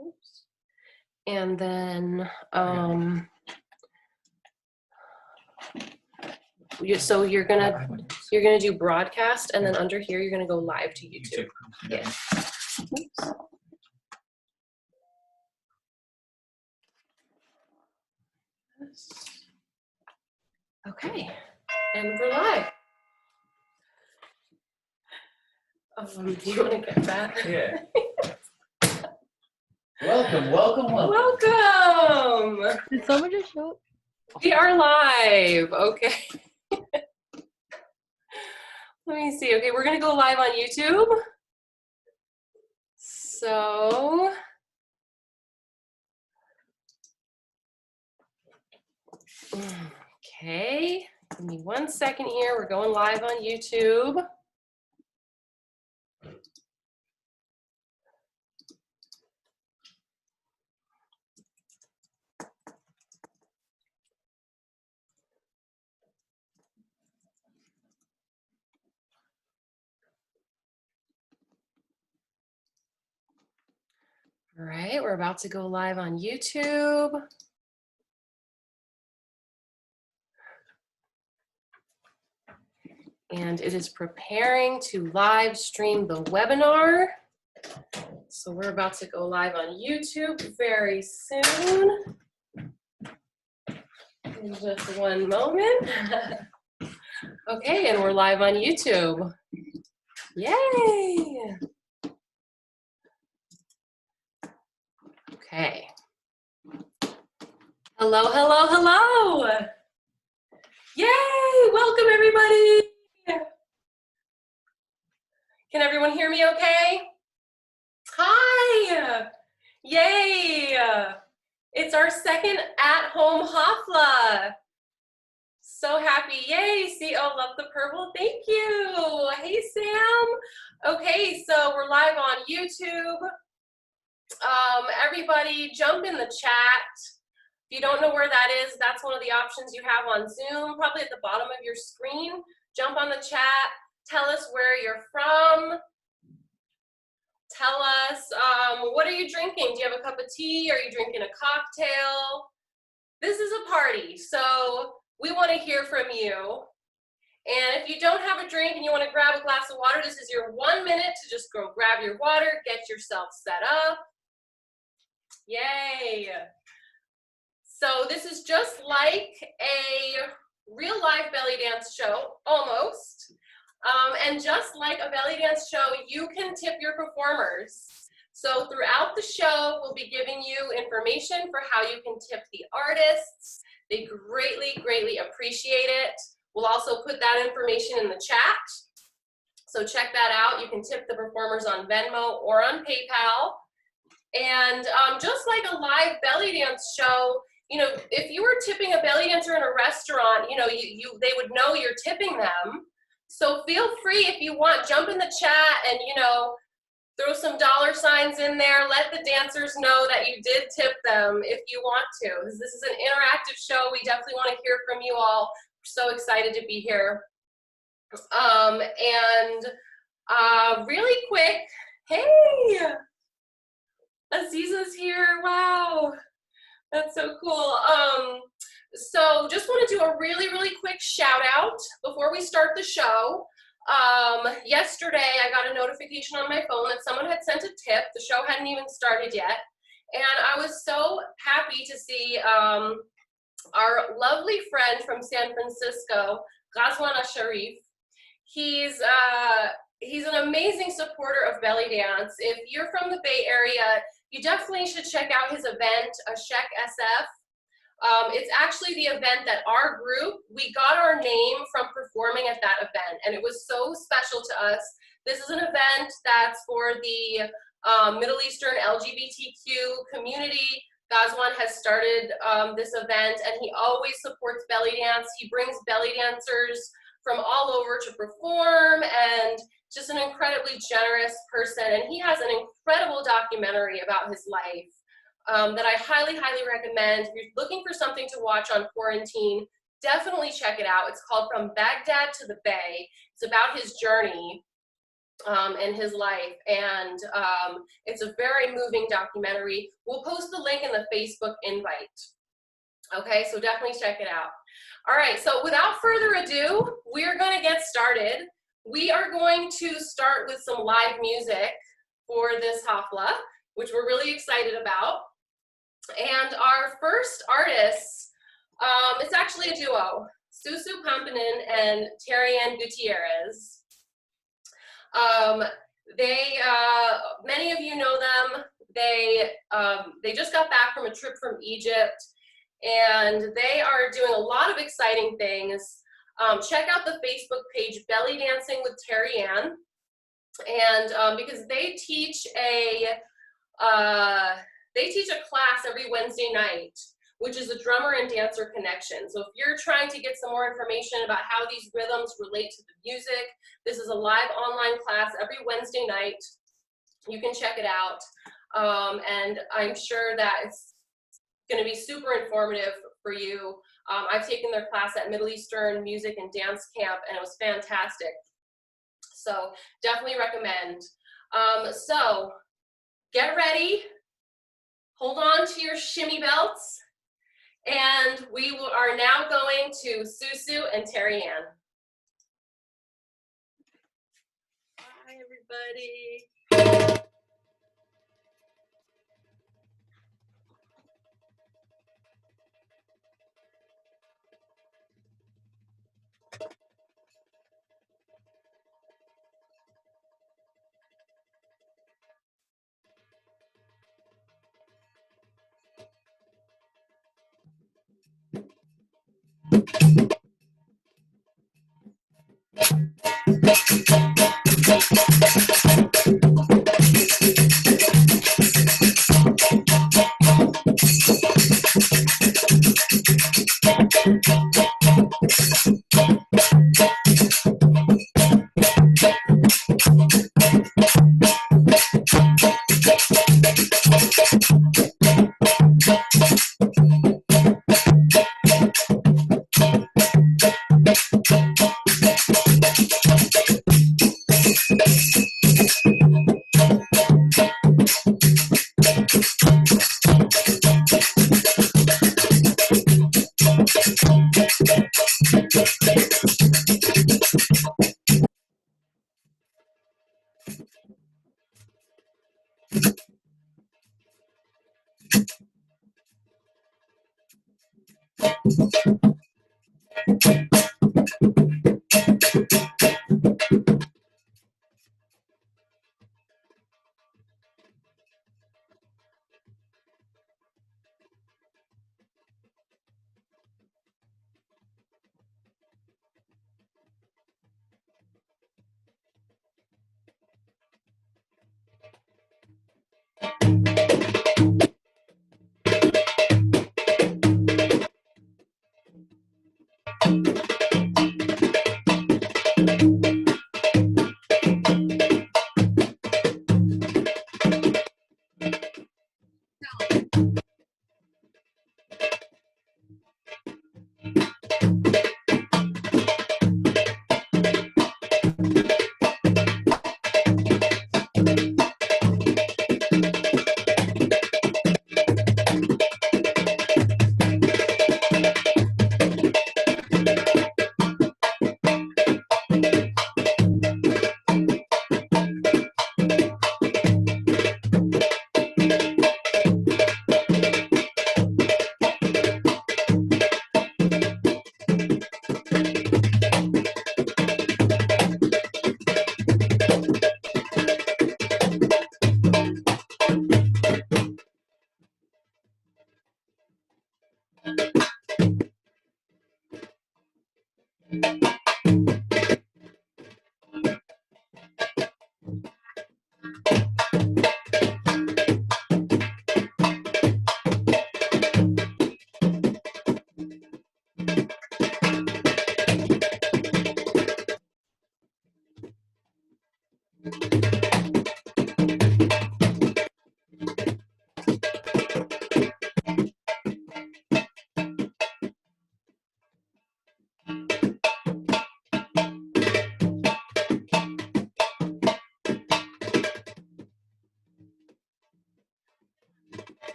Oops. And then, so you're gonna do broadcast, and then under here you're gonna go live to YouTube. Yeah. Oops. Okay, and we're live. Do you want to get that? Yeah. Welcome, welcome, welcome. Welcome. Did someone just show up? We are live. Okay. Let me see. Okay, we're gonna go live on YouTube. So. Okay, give me 1 second here. We're going live on YouTube. All right, we're about to go live on YouTube. And it is preparing to live stream the webinar. So we're about to go live on YouTube very soon. In just one moment. Okay, and we're live on YouTube. Yay! Okay. Hello, hello, hello! Yay! Welcome, everybody! Can everyone hear me okay? Hi! Yay! It's our second at-home Hafla. So happy, yay! See, oh, love the purple, thank you! Hey, Sam! Okay, so we're live on YouTube. Everybody jump in the chat. If you don't know where that is, that's one of the options you have on Zoom, probably at the bottom of your screen. Jump on the chat, tell us where you're from. Tell us, what are you drinking? Do you have a cup of tea? Are you drinking a cocktail? This is a party, so we want to hear from you. And if you don't have a drink and you want to grab a glass of water, this is your 1 minute to just go grab your water, get yourself set up. Yay! So this is just like a real live belly dance show, almost. And just like a belly dance show, you can tip your performers. So throughout the show, we'll be giving you information for how you can tip the artists. They greatly, greatly appreciate it. We'll also put that information in the chat. So check that out. You can tip the performers on Venmo or on PayPal. And just like a live belly dance show, you know, if you were tipping a belly dancer in a restaurant, you know, they would know you're tipping them. So feel free, if you want, jump in the chat and, you know, throw some dollar signs in there. Let the dancers know that you did tip them if you want to. This is an interactive show. We definitely want to hear from you all. We're so excited to be here. Really quick, hey, Aziza's here. Wow, that's so cool. So just want to do a really, really quick shout out before we start the show. Yesterday I got a notification on my phone that someone had sent a tip. The show hadn't even started yet. And I was so happy to see our lovely friend from San Francisco, Ghazwana Sharif. He's an amazing supporter of belly dance. If you're from the Bay Area, you definitely should check out his event, Asheq SF. It's actually the event that our group, we got our name from performing at that event, and it was so special to us. This is an event that's for the Middle Eastern LGBTQ community. Ghazwan has started this event, and he always supports belly dance. He brings belly dancers from all over to perform, and just an incredibly generous person. And he has an incredible documentary about his life that I highly, highly recommend. If you're looking for something to watch on quarantine, definitely check it out. It's called From Baghdad to the Bay. It's about his journey. and his life, and it's a very moving documentary. We'll post the link in the Facebook invite. Okay, so definitely check it out. All right, so without further ado, we're going to get started. We are going to start with some live music for this Hafla, which we're really excited about. And our first artists, it's actually a duo, SUSU and TERRIANNE Gutierrez. Many of you know them. They just got back from a trip from Egypt, and they are doing a lot of exciting things. Check out the Facebook page Belly Dancing with TERRIANNE, and because they teach a class every Wednesday night, which is a drummer and dancer connection. So if you're trying to get some more information about how these rhythms relate to the music, this is a live online class every Wednesday night. You can check it out. And I'm sure that it's going to be super informative for you. I've taken their class at Middle Eastern Music and Dance Camp, and it was fantastic. So definitely recommend. So get ready. Hold on to your shimmy belts. And we are now going to SUSU and TERRIANNE. Hi, everybody.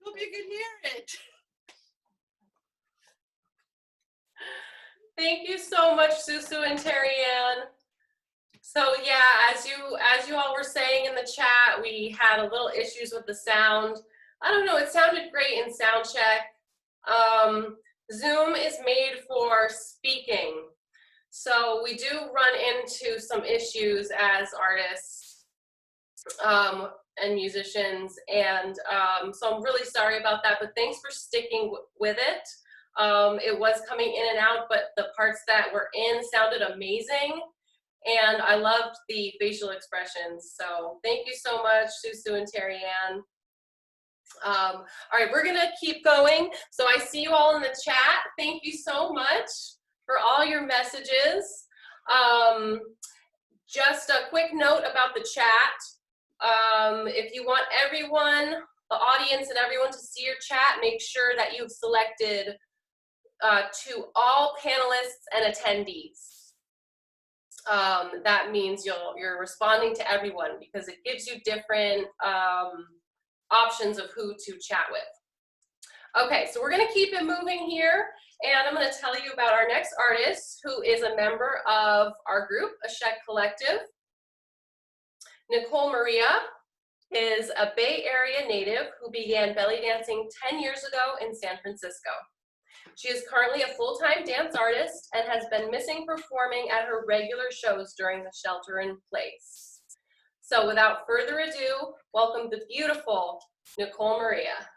Hope you can hear it. Thank you so much, SUSU and TERRIANNE. So yeah, as you all were saying in the chat, we had a little issues with the sound. I don't know, it sounded great in sound check. Zoom is made for speaking. So we do run into some issues as artists and musicians, and so I'm really sorry about that, but thanks for sticking with it. It was coming in and out, but the parts that were in sounded amazing, and I loved the facial expressions. So thank you so much, SUSU and TERRIANNE. All right, we're gonna keep going. So I see you all in the chat. Thank you so much for all your messages. Just a quick note about the chat. If you want everyone, the audience and everyone to see your chat, make sure that you've selected to all panelists and attendees. That means you're responding to everyone because it gives you different options of who to chat with. Okay, so we're gonna keep it moving here, and I'm gonna tell you about our next artist, who is a member of our group, Asheq Collective. Nicole Maria is a Bay Area native who began belly dancing 10 years ago in San Francisco. She is currently a full-time dance artist and has been missing performing at her regular shows during the shelter in place. So without further ado, welcome the beautiful Nicole Maria.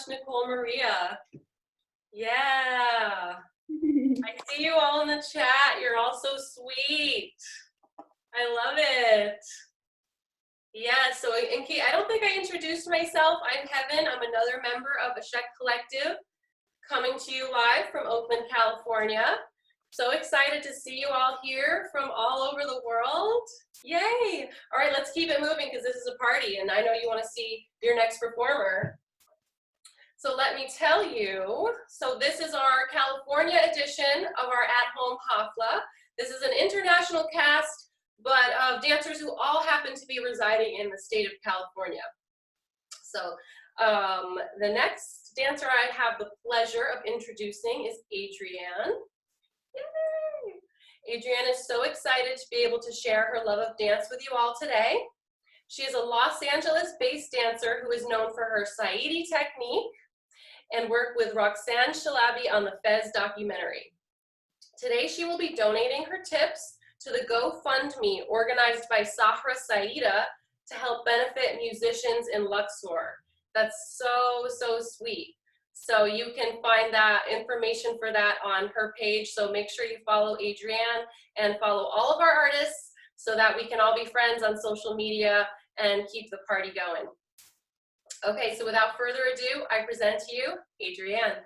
Nicole Maria. Yeah. I see you all in the chat. You're all so sweet. I love it. Yeah, so in case, I don't think I introduced myself. I'm Heaven. I'm another member of Asheq Collective, coming to you live from Oakland, California. So excited to see you all here from all over the world. Yay. All right, let's keep it moving because this is a party and I know you want to see your next performer. So let me tell you, so this is our California edition of our at-home Hafla. This is an international cast, but of dancers who all happen to be residing in the state of California. So the next dancer I have the pleasure of introducing is Adrianne. Yay! Adrianne is so excited to be able to share her love of dance with you all today. She is a Los Angeles-based dancer who is known for her Saidi technique and worked with Roxanne Shalabi on the Fez documentary. Today she will be donating her tips to the GoFundMe organized by Sahra Saida to help benefit musicians in Luxor. That's so, so sweet. So you can find that information for that on her page. So make sure you follow Adrianne and follow all of our artists so that we can all be friends on social media and keep the party going. Okay, so without further ado, I present to you Adrianne.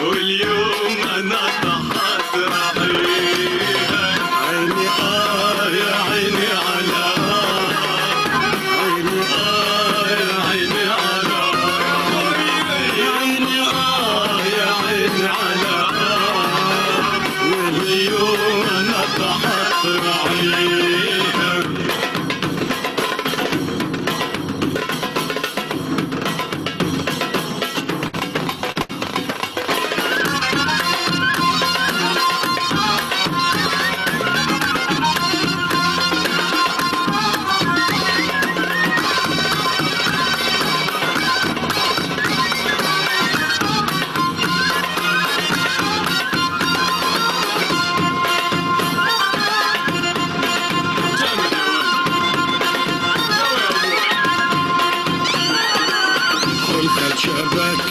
واليوم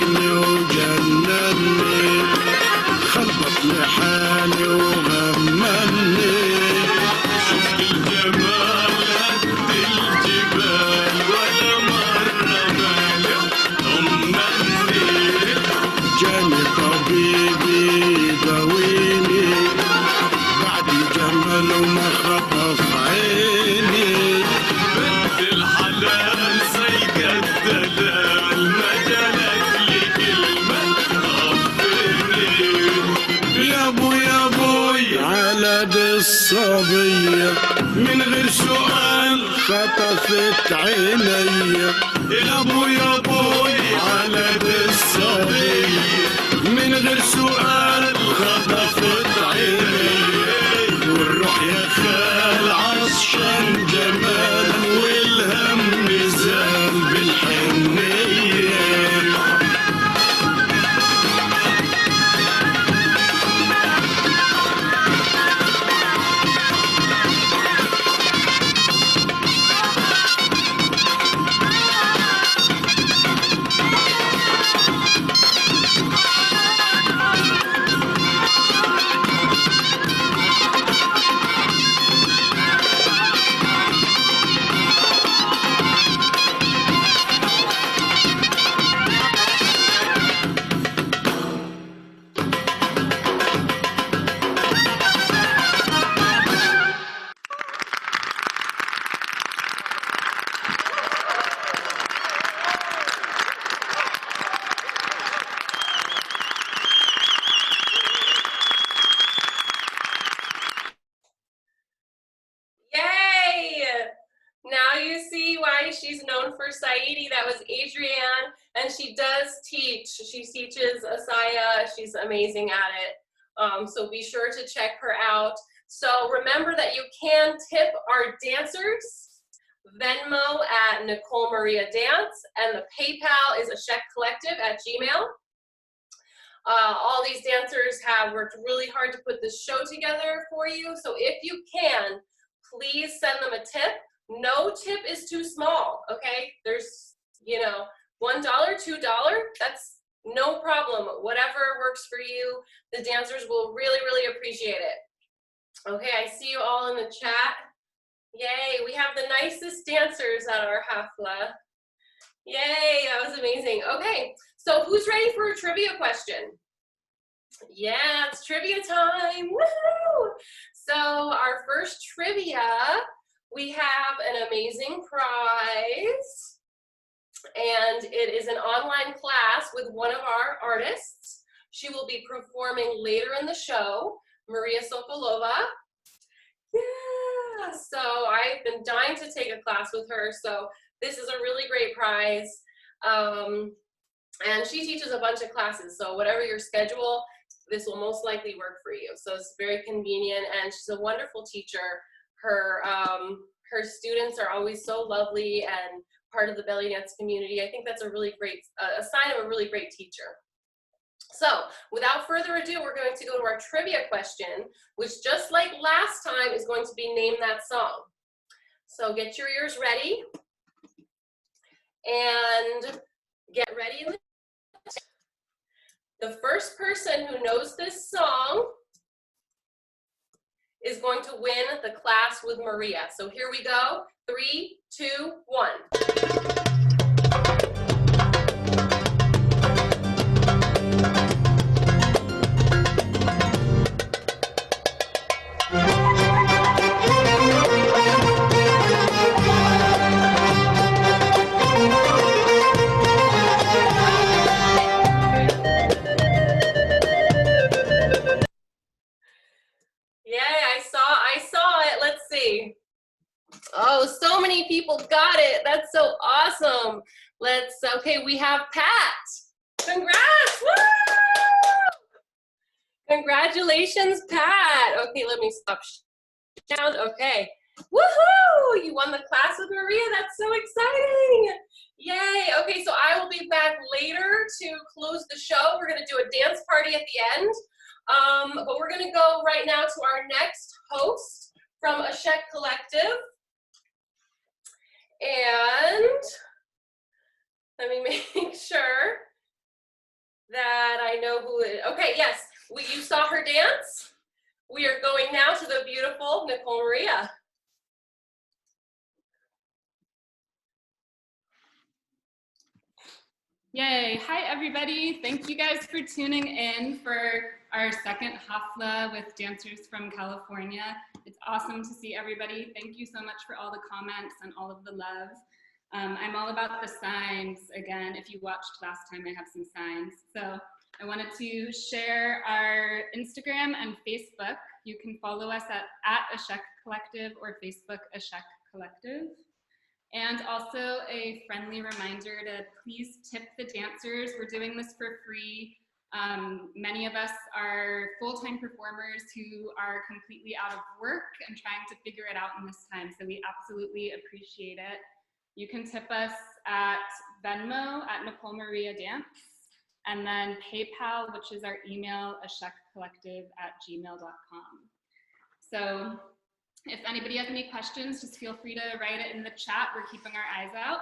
عشقني وجنني خلبط لحالي وغمني شفت الجمال قد الجبال ولا مرة بالي طمني جاني طبيبي يداويني بعد جمال وما خطف عيني بنت الحلال سيد الدلال ما جالك لي كلمة تغفرني يا ابوي على دي الصبية من غير سؤال خطفت عيني يا ابوي على دي الصبية من غير سؤال خطفت عيني والروح يا خال عشان جمال والهم زال بالحنية Yay! Now you see why she's known for Saidi. That was Adrianne, and she does teach. She teaches Asaya. She's amazing at it. So be sure to check her out. So remember that you can tip our dancers. Venmo at Nicole Maria Dance, and the PayPal is ASheqCollective@gmail. All these dancers have worked really hard to put this show together for you. So if you can, please send them a tip. No tip is too small, okay? There's, you know, $1, $2, that's no problem. Whatever works for you, the dancers will really, really appreciate it. Okay, I see you all in the chat. Yay, we have the nicest dancers at our Hafla. Yay, that was amazing. Okay, so who's ready for a trivia question? Yeah, it's trivia time. Woohoo! So our first trivia, we have an amazing prize, and it is an online class with one of our artists. She will be performing later in the show, Maria Sokolova. Yeah, so I've been dying to take a class with her, so this is a really great prize. And she teaches a bunch of classes, so whatever your schedule, this will most likely work for you. So it's very convenient, and she's a wonderful teacher. Her students are always so lovely and part of the belly dance community. I think that's a really great, a sign of a really great teacher. So without further ado, we're going to go to our trivia question, which just like last time is going to be Name That Song. So get your ears ready and get ready. The first person who knows this song is going to win the class with Maria. So here we go. 3, 2, 1. Oh, so many people got it. That's so awesome. Okay, we have Pat. Congrats. Woo! Congratulations, Pat. Okay, let me stop sound. Okay. Woohoo! You won the class with Maria. That's so exciting. Yay. Okay, so I will be back later to close the show. We're going to do a dance party at the end. But we're going to go right now to our next host from Asheq Collective. And let me make sure know who it is. Okay, yes, you saw her dance. We are going now to the beautiful Nicole Maria. Yay. Hi, everybody. Thank you guys for tuning in for our second Hafla with dancers from California. It's awesome to see everybody. Thank you so much for all the comments and all of the love. I'm all about the signs. Again, if you watched last time, I have some signs. So I wanted to share our Instagram and Facebook. You can follow us at Asheq Collective or Facebook Asheq Collective. And also a friendly reminder to please tip the dancers. We're doing this for free. Many of us are full-time performers who are completely out of work and trying to figure it out in this time, so we absolutely appreciate it. You can tip us at Venmo at Nicole Maria Dance, and then PayPal, which is our email, asheqcollective@gmail.com. So if anybody has any questions, just feel free to write it in the chat. We're keeping our eyes out.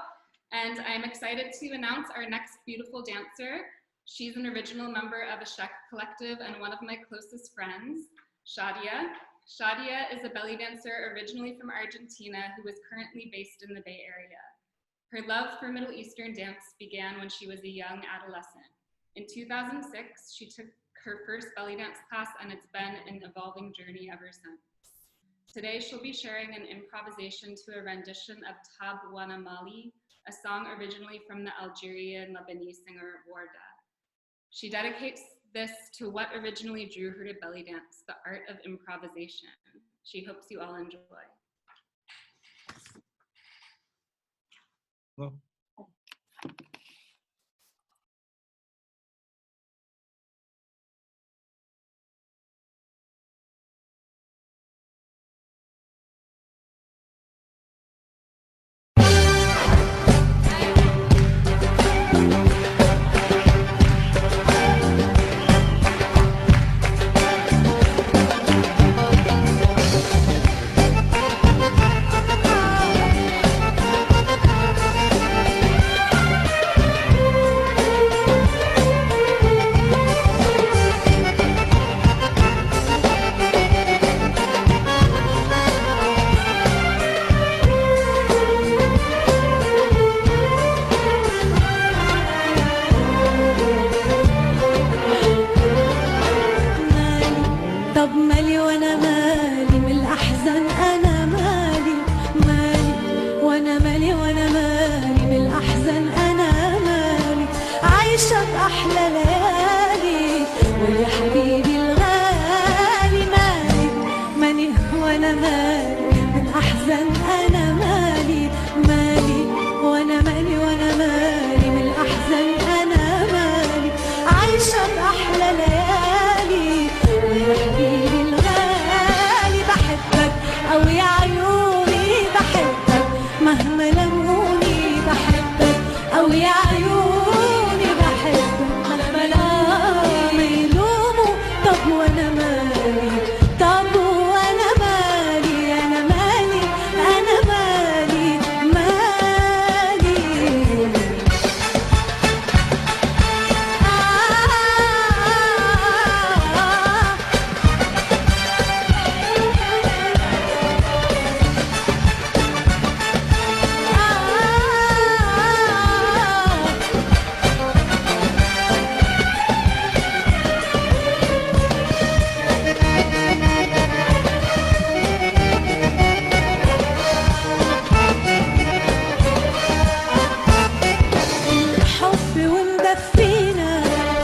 And I'm excited to announce our next beautiful dancer. She's an original member of Asheq Collective and one of my closest friends, Shaddiya. Shaddiya is a belly dancer originally from Argentina who is currently based in the Bay Area. Her love for Middle Eastern dance began when she was a young adolescent. In 2006, she took her first belly dance class, and it's been an evolving journey ever since. Today, she'll be sharing an improvisation to a rendition of Tab Wana Mali, a song originally from the Algerian Lebanese singer Warda. She dedicates this to what originally drew her to belly dance, the art of improvisation. She hopes you all enjoy. Hello.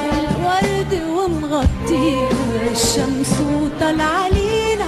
بالورد ومغطيها الشمس وطلع علينا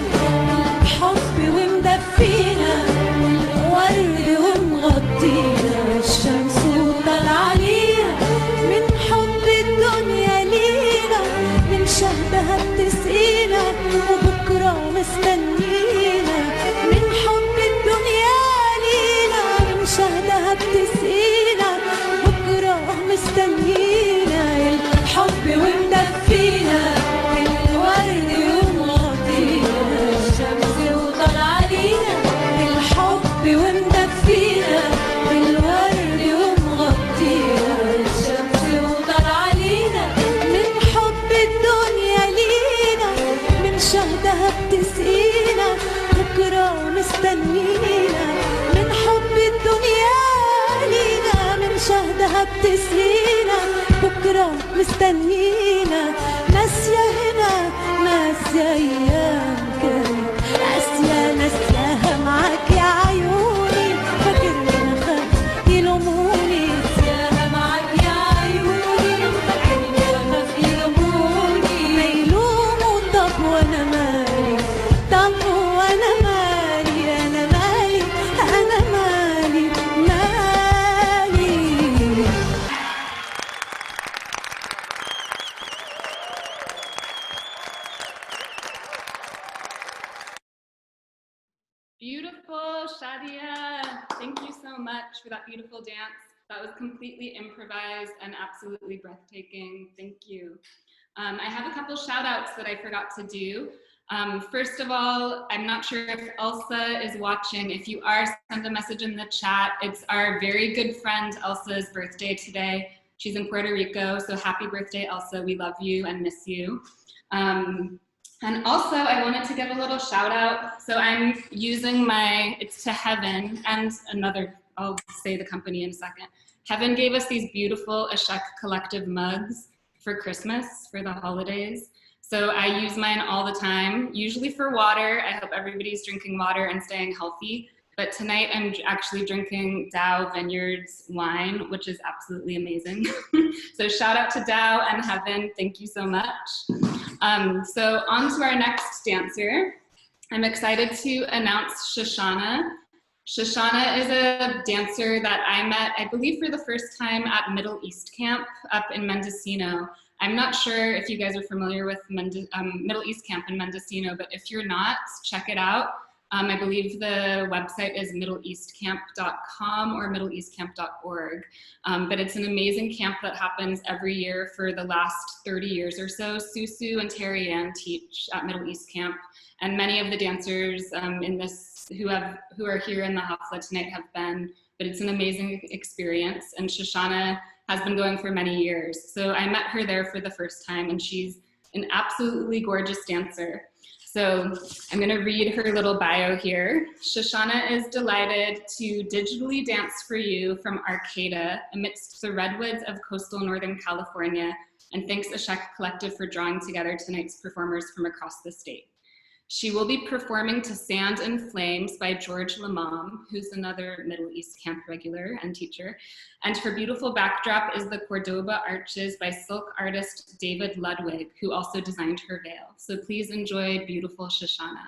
من حب مستنينا، ناسية هنا ناسية أيام كانت، ناسياها معاك يا عيوني، فاكرني أخاف يلوموني، ناسياها معاك يا عيوني، فاكرني أخاف يلوموني، ما يلوموا طب وأنا مالي، طب وأنا مالي، أنا مالي، أنا مالي، مالي. Beautiful, Shaddiya. Thank you so much for that beautiful dance. That was completely improvised and absolutely breathtaking. Thank you. I have a couple shout outs that I forgot to do. First of all, I'm not sure if Elsa is watching. If you are, send a message in the chat. It's our very good friend Elsa's birthday today. She's in Puerto Rico, so happy birthday, Elsa. We love you and miss you. And also, I wanted to give a little shout out. So I'm using it's to Heaven and another, I'll say the company in a second. Heaven gave us these beautiful Asheq collective mugs for Christmas, for the holidays. So I use mine all the time, usually for water. I hope everybody's drinking water and staying healthy. But tonight I'm actually drinking Dow Vineyards wine, which is absolutely amazing. So shout out to Dow and Heaven, thank you so much. So on to our next dancer. I'm excited to announce Shoshana. Shoshana is a dancer that I met, I believe, for the first time at Middle East Camp up in Mendocino. I'm not sure if you guys are familiar with Middle East Camp in Mendocino, but if you're not, check it out. I believe the website is middleeastcamp.com or middleeastcamp.org. But it's an amazing camp that happens every year for the last 30 years or so. SUSU and TERRIANNE teach at Middle East Camp, and many of the dancers in this who are here in the Hafla tonight have been, but it's an amazing experience. And Shoshana has been going for many years. So I met her there for the first time, and she's an absolutely gorgeous dancer. So I'm gonna read her little bio here. Shoshana is delighted to digitally dance for you from Arcata amidst the redwoods of coastal Northern California, and thanks Asheq Collective for drawing together tonight's performers from across the state. She will be performing to Sand and Flames by George Lamam, who's another Middle East Camp regular and teacher. And her beautiful backdrop is the Cordoba Arches by silk artist David Ludwig, who also designed her veil. So please enjoy beautiful Shoshana.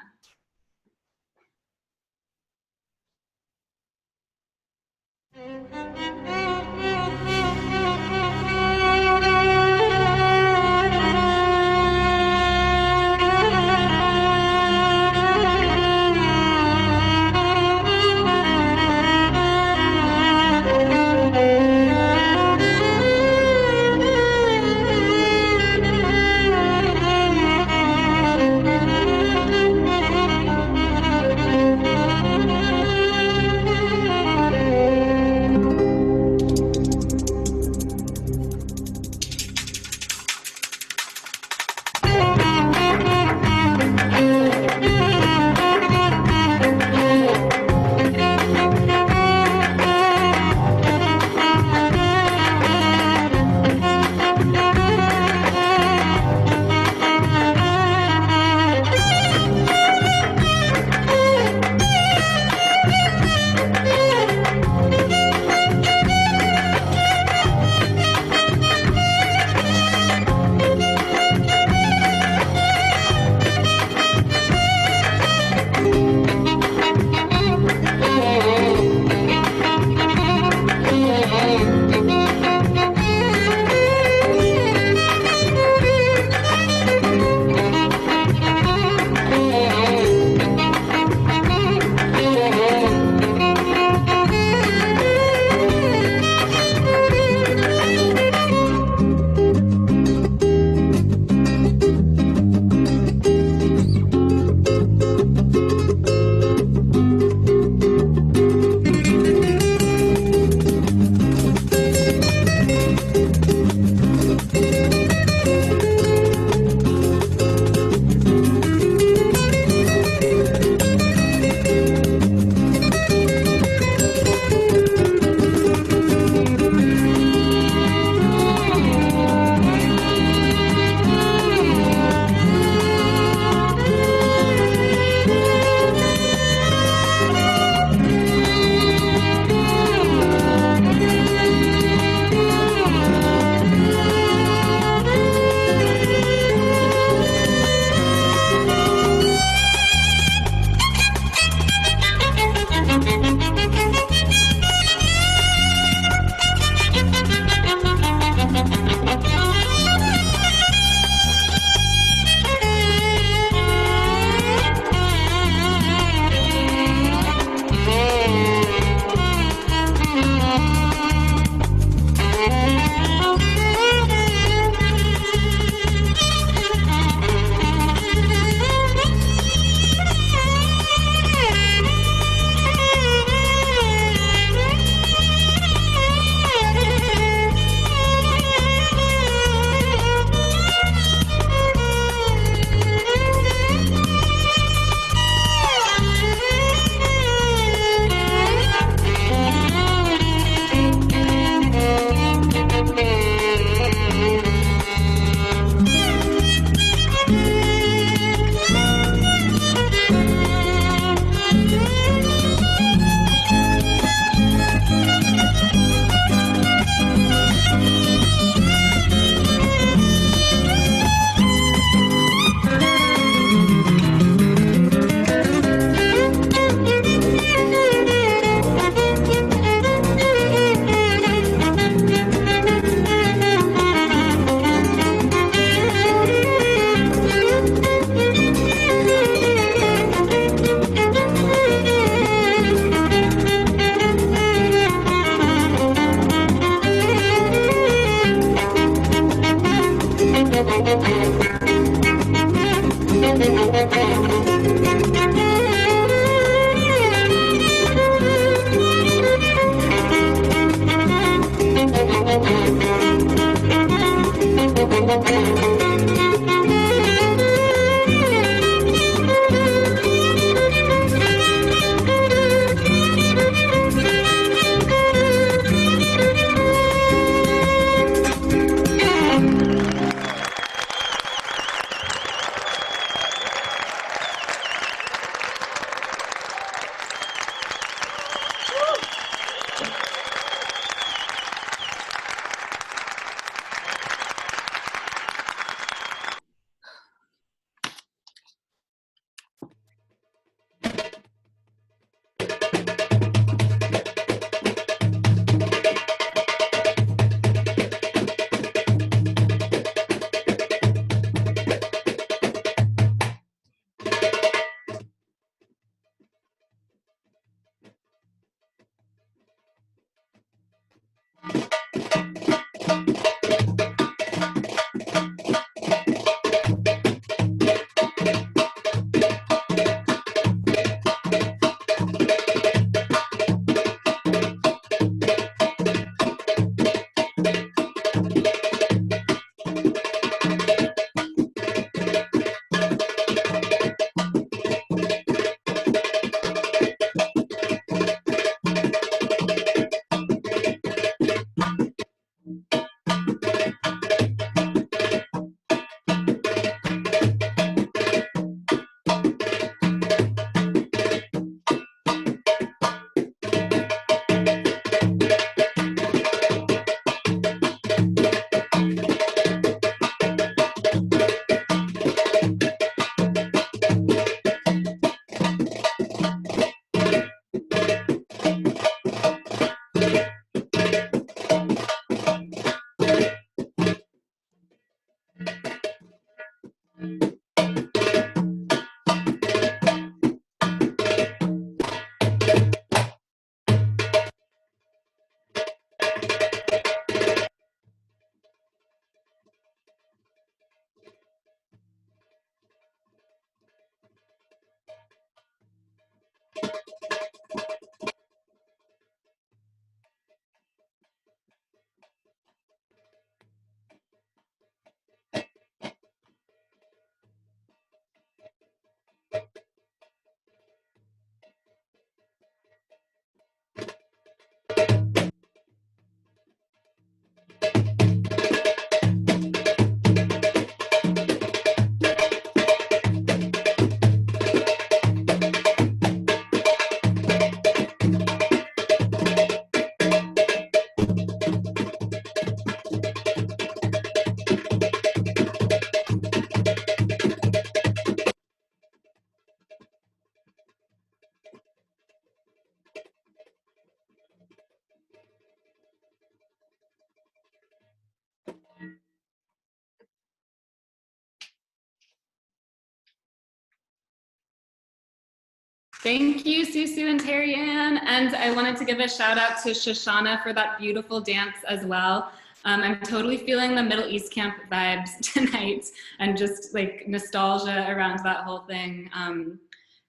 Thank you, SUSU and TERRIANNE. And I wanted to give a shout out to SHOSHANNA for that beautiful dance as well. I'm totally feeling the Middle East camp vibes tonight and just like nostalgia around that whole thing.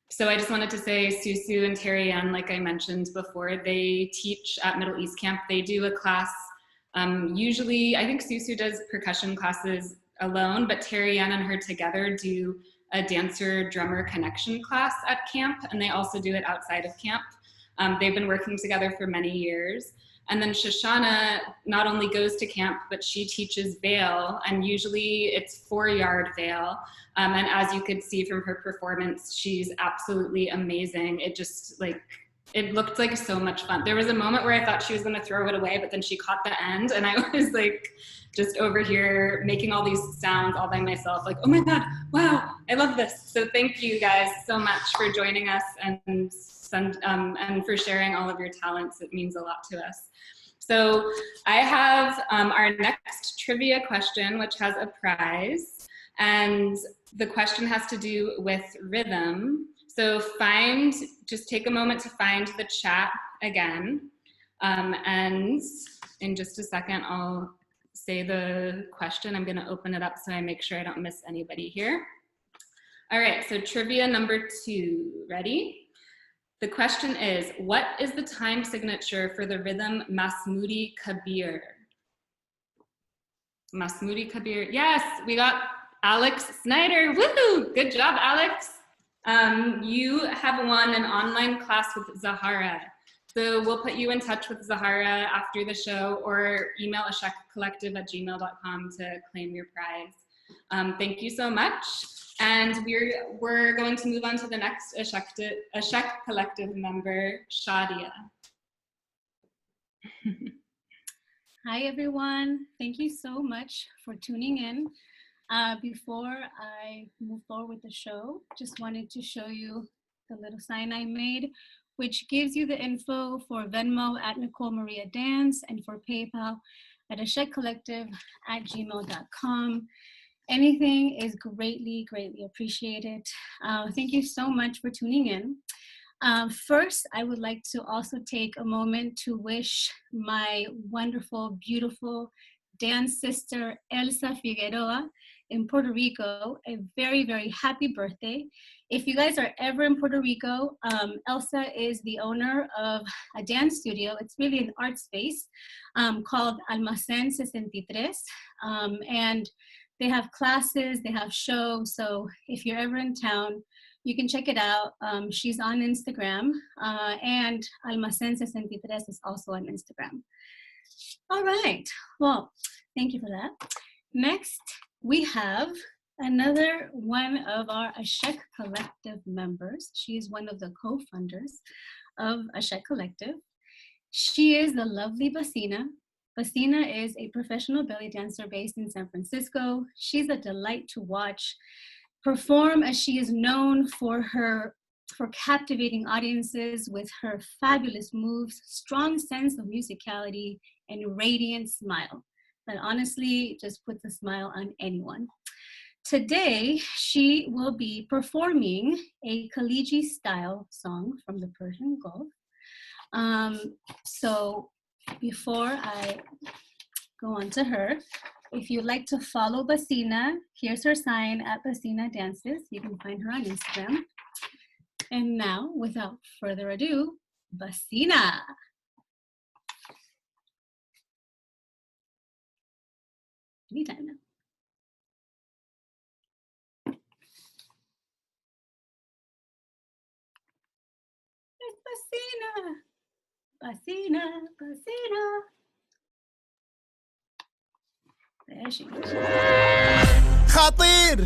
So I just wanted to say SUSU and TERRIANNE, like I mentioned before, they teach at Middle East camp. They do a class, usually I think SUSU does percussion classes alone, but TERRIANNE and her together do a dancer drummer connection class at camp, and they also do it outside of camp. They've been working together for many years. And then SHOSHANNA not only goes to camp, but she teaches veil, and usually it's 4-yard veil. And as you could see from her performance, she's absolutely amazing. It just like, it looked like so much fun. There was a moment where I thought she was gonna throw it away, but then she caught the end, and I was like, just over here making all these sounds all by myself, like, oh my God, wow, I love this. So thank you guys so much for joining us and for sharing all of your talents. It means a lot to us. So I have our next trivia question, which has a prize. And the question has to do with rhythm. So just take a moment to find the chat again. And in just a second, I'll say the question. I'm gonna open it up so I make sure I don't miss anybody here. All right, so trivia number 2, ready? The question is, what is the time signature for the rhythm Masmoudi Kabir? Masmoudi Kabir. Yes, we got Alex Snyder. Woohoo! Good job, Alex. You have won an online class with Zahara. So we'll put you in touch with Zahara after the show, or email asheqcollective@gmail.com to claim your prize. Thank you so much. And we're going to move on to the next Asheq Collective member, Shaddia. Hi, everyone. Thank you so much for tuning in. Before I move forward with the show, just wanted to show you the little sign I made, which gives you the info for Venmo at Nicole Maria Dance and for PayPal at ASheqcollective@gmail.com. Anything is greatly, greatly appreciated. Thank you so much for tuning in. First, I would like to also take a moment to wish my wonderful, beautiful dance sister, Elsa Figueroa, in Puerto Rico, a very, very happy birthday. If you guys are ever in Puerto Rico, Elsa is the owner of a dance studio. It's really an art space called Almacén 63. And they have classes, they have shows. So if you're ever in town, you can check it out. She's on Instagram, and Almacén 63 is also on Instagram. All right, well, thank you for that. Next, we have another one of our Asheq Collective members. She is one of the co-funders of Asheq Collective. She is the lovely BASINAH. BASINAH is a professional belly dancer based in San Francisco. She's a delight to watch perform, as she is known for captivating audiences with her fabulous moves, strong sense of musicality, and radiant smile that honestly just puts a smile on anyone. Today, she will be performing a Khaliji style song from the Persian Gulf. So before I go on to her, if you'd like to follow BASINAH, here's her sign at BASINAH Dances. You can find her on Instagram. And now, without further ado, BASINAH. Anytime now. It's BASINAH. BASINAH, BASINAH. There she is. خطير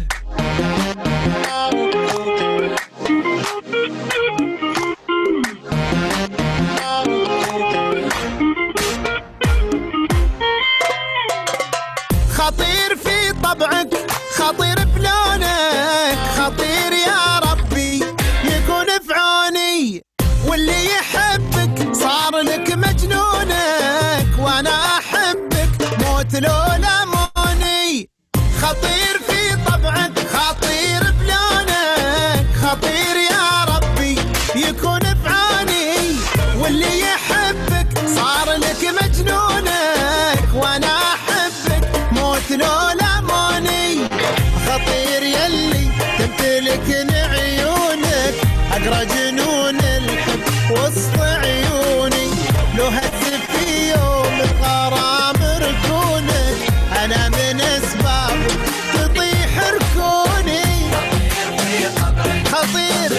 خطير في طبعك، خطير بلونك، خطير يا ربي يكون في عوني، واللي يحبك صار لك مجنونك، وانا احبك موت لولا موني. خطير في طبعك، خطير بلونك، خطير يا ربي يكون في عوني، واللي يحبك صار لك مجنونك، وانا احبك موت لولا موني. خطير يلي تمتلكن عيونك، اقرا جنون الحب وسط عيوني، لو هتف في يوم الغرام ركونك، انا من اسبابك تطيح ركوني. خطير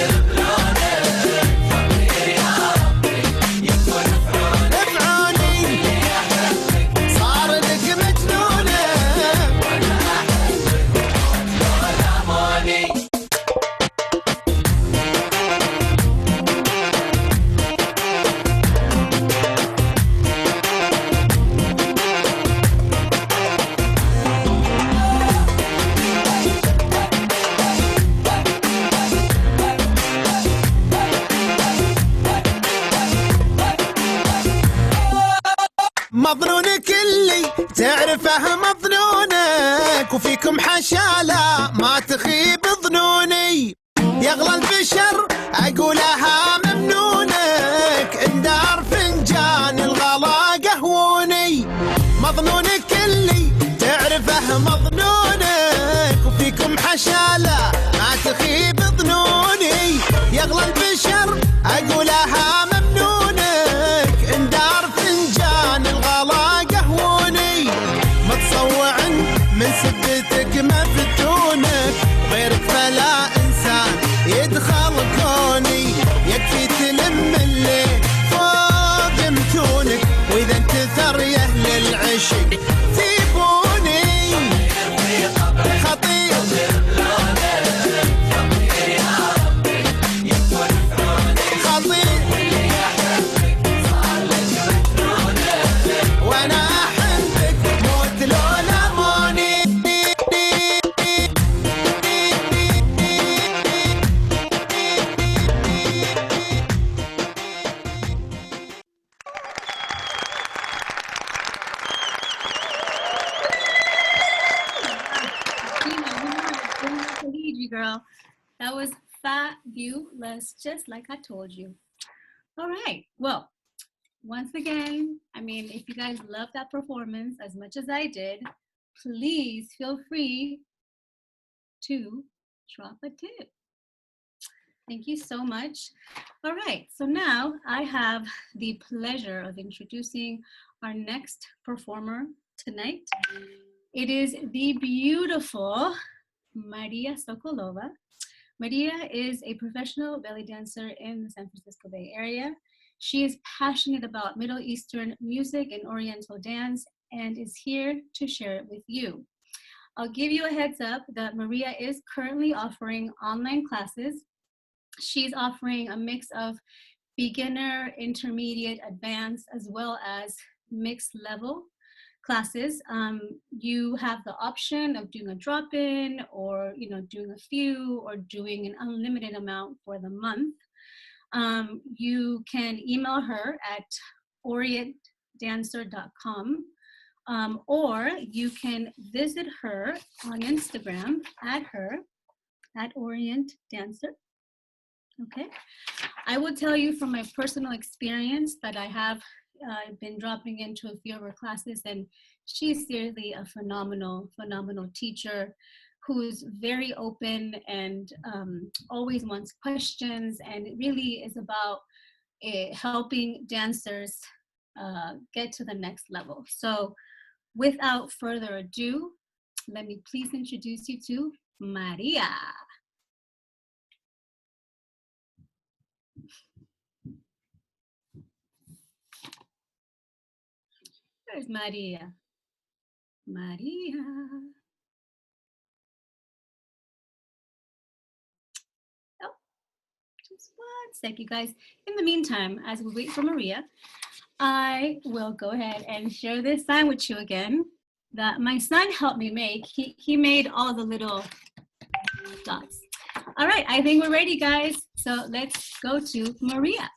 مظنونك اللي تعرفه مظنونك، وفيكم حشالة ما تخيب ظنوني، يغلى البشر أقولها ممنونك، اندار فنجان الغلا قهوني. مظنونك اللي تعرفه مظنونك، وفيكم حشالة ما تخيب ظنوني، يغلى البشر أقولها ممنونك، اندار فنجان الغلا قهوني. متصوع girl. That was fabulous, just like I told you. All right, well, once again, I mean, if you guys love that performance as much as I did, please feel free to drop a tip. Thank you so much. All right, so now I have the pleasure of introducing our next performer tonight. It is the beautiful Maria Sokolova. Maria is a professional belly dancer in the San Francisco Bay Area. She is passionate about Middle Eastern music and Oriental dance and is here to share it with you. I'll give you a heads up that Maria is currently offering online classes. She's offering a mix of beginner, intermediate, advanced, as well as mixed level classes. You have the option of doing a drop-in or doing a few or doing an unlimited amount for the month. You can email her at orientdancer.com or you can visit her on Instagram at orientdancer. Okay, I will tell you from my personal experience that I have been dropping into a few of her classes, and she's seriously a phenomenal teacher who's very open and always wants questions, and it really is about helping dancers get to the next level. So without further ado, let me please introduce you to Maria. There's Maria. Maria. Oh, just one sec, you guys. In the meantime, as we wait for Maria, I will go ahead and share this sign with you again that my son helped me make. He made all the little dots. All right, I think we're ready, guys. So let's go to Maria.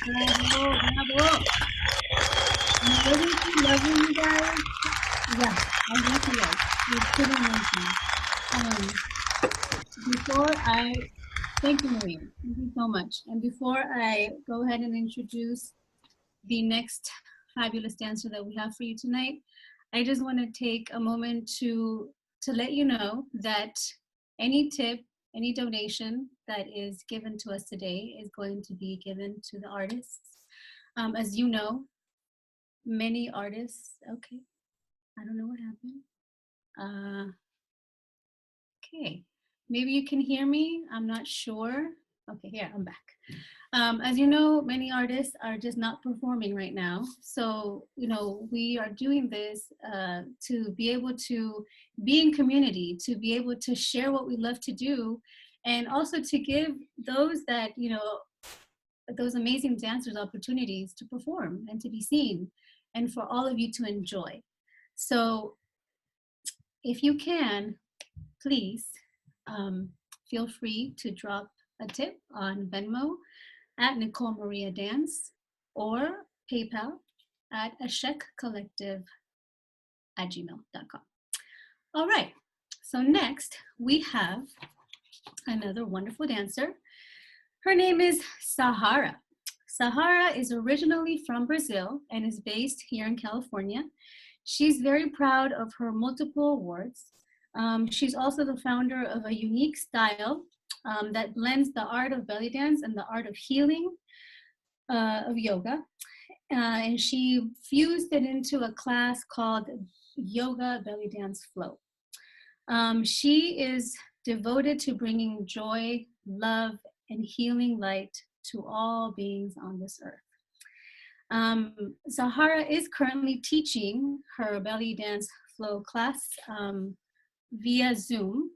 Bravo, bravo. I'm ready to love you guys. Yeah, I guess you guys. You're pretty amazing. Before I, thank you, Maria. Thank you so much. And before I go ahead and introduce the next fabulous dancer that we have for you tonight, I just want to take a moment to let you know that any tip, any donation that is given to us today is going to be given to the artists. As you know, many artists, okay, I don't know what happened. Okay, maybe you can hear me, I'm not sure. Okay, here, I'm back. As you know, many artists are just not performing right now. So, you know, we are doing this to be able to be in community, to be able to share what we love to do, and also to give those that, you know, those amazing dancers opportunities to perform and to be seen, and for all of you to enjoy. So if you can, please feel free to drop a tip on Venmo at Nicole Maria Dance or PayPal at asheqcollective@gmail.com. All right, so next we have another wonderful dancer. Her name is Zahara. Zahara is originally from Brazil and is based here in California. She's very proud of her multiple awards. She's also the founder of a unique style that blends the art of belly dance and the art of healing of yoga. And she fused it into a class called Yoga Belly Dance Flow. She is devoted to bringing joy, love, and healing light to all beings on this earth. Zahara is currently teaching her belly dance flow class via Zoom.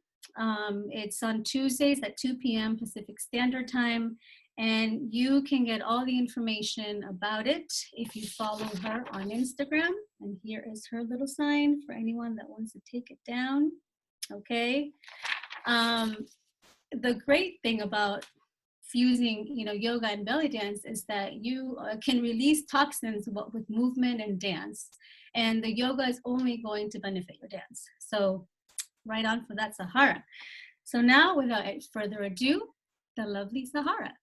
It's on Tuesdays at 2 p.m. Pacific Standard Time, and you can get all the information about it if you follow her on Instagram. And here is her little sign for anyone that wants to take it down. Okay. The great thing about fusing, you know, yoga and belly dance is that you can release toxins with movement and dance, and the yoga is only going to benefit your dance. So right on for that, Zahara. So now, without further ado, the lovely Zahara.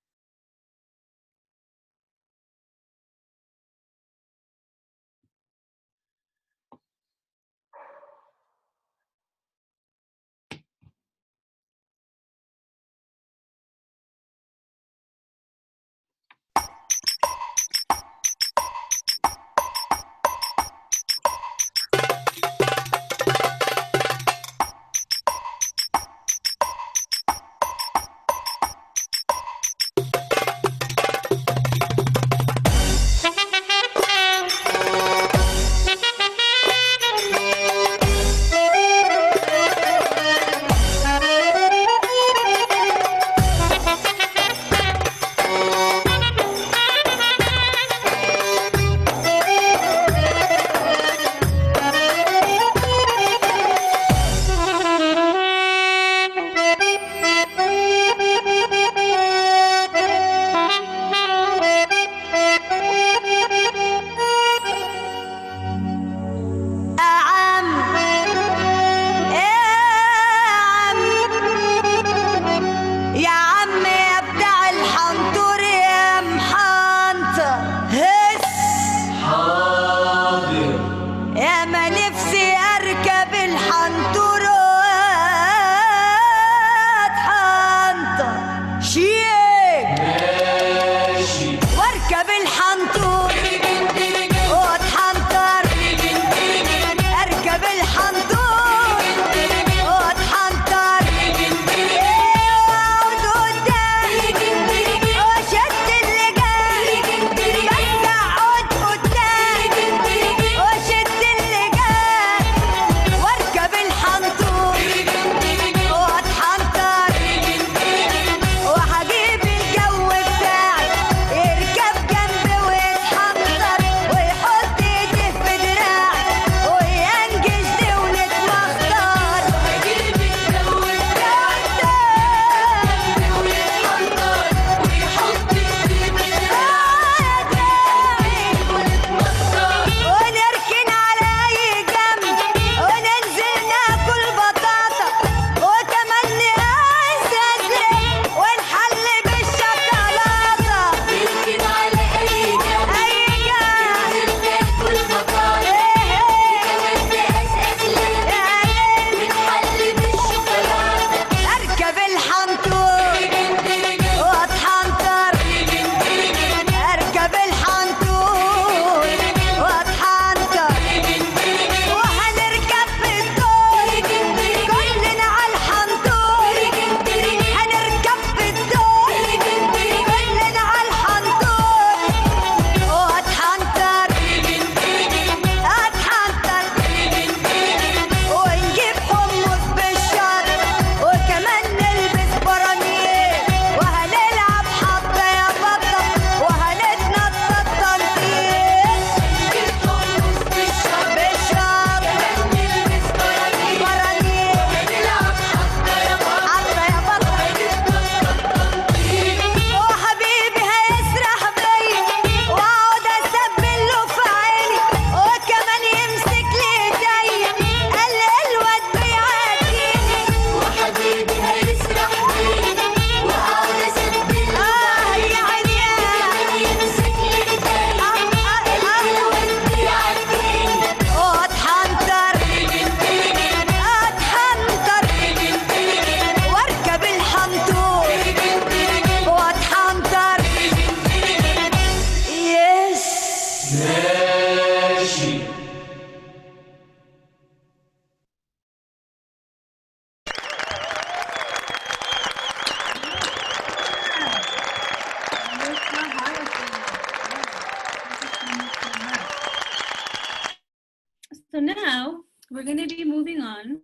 we're going to be moving on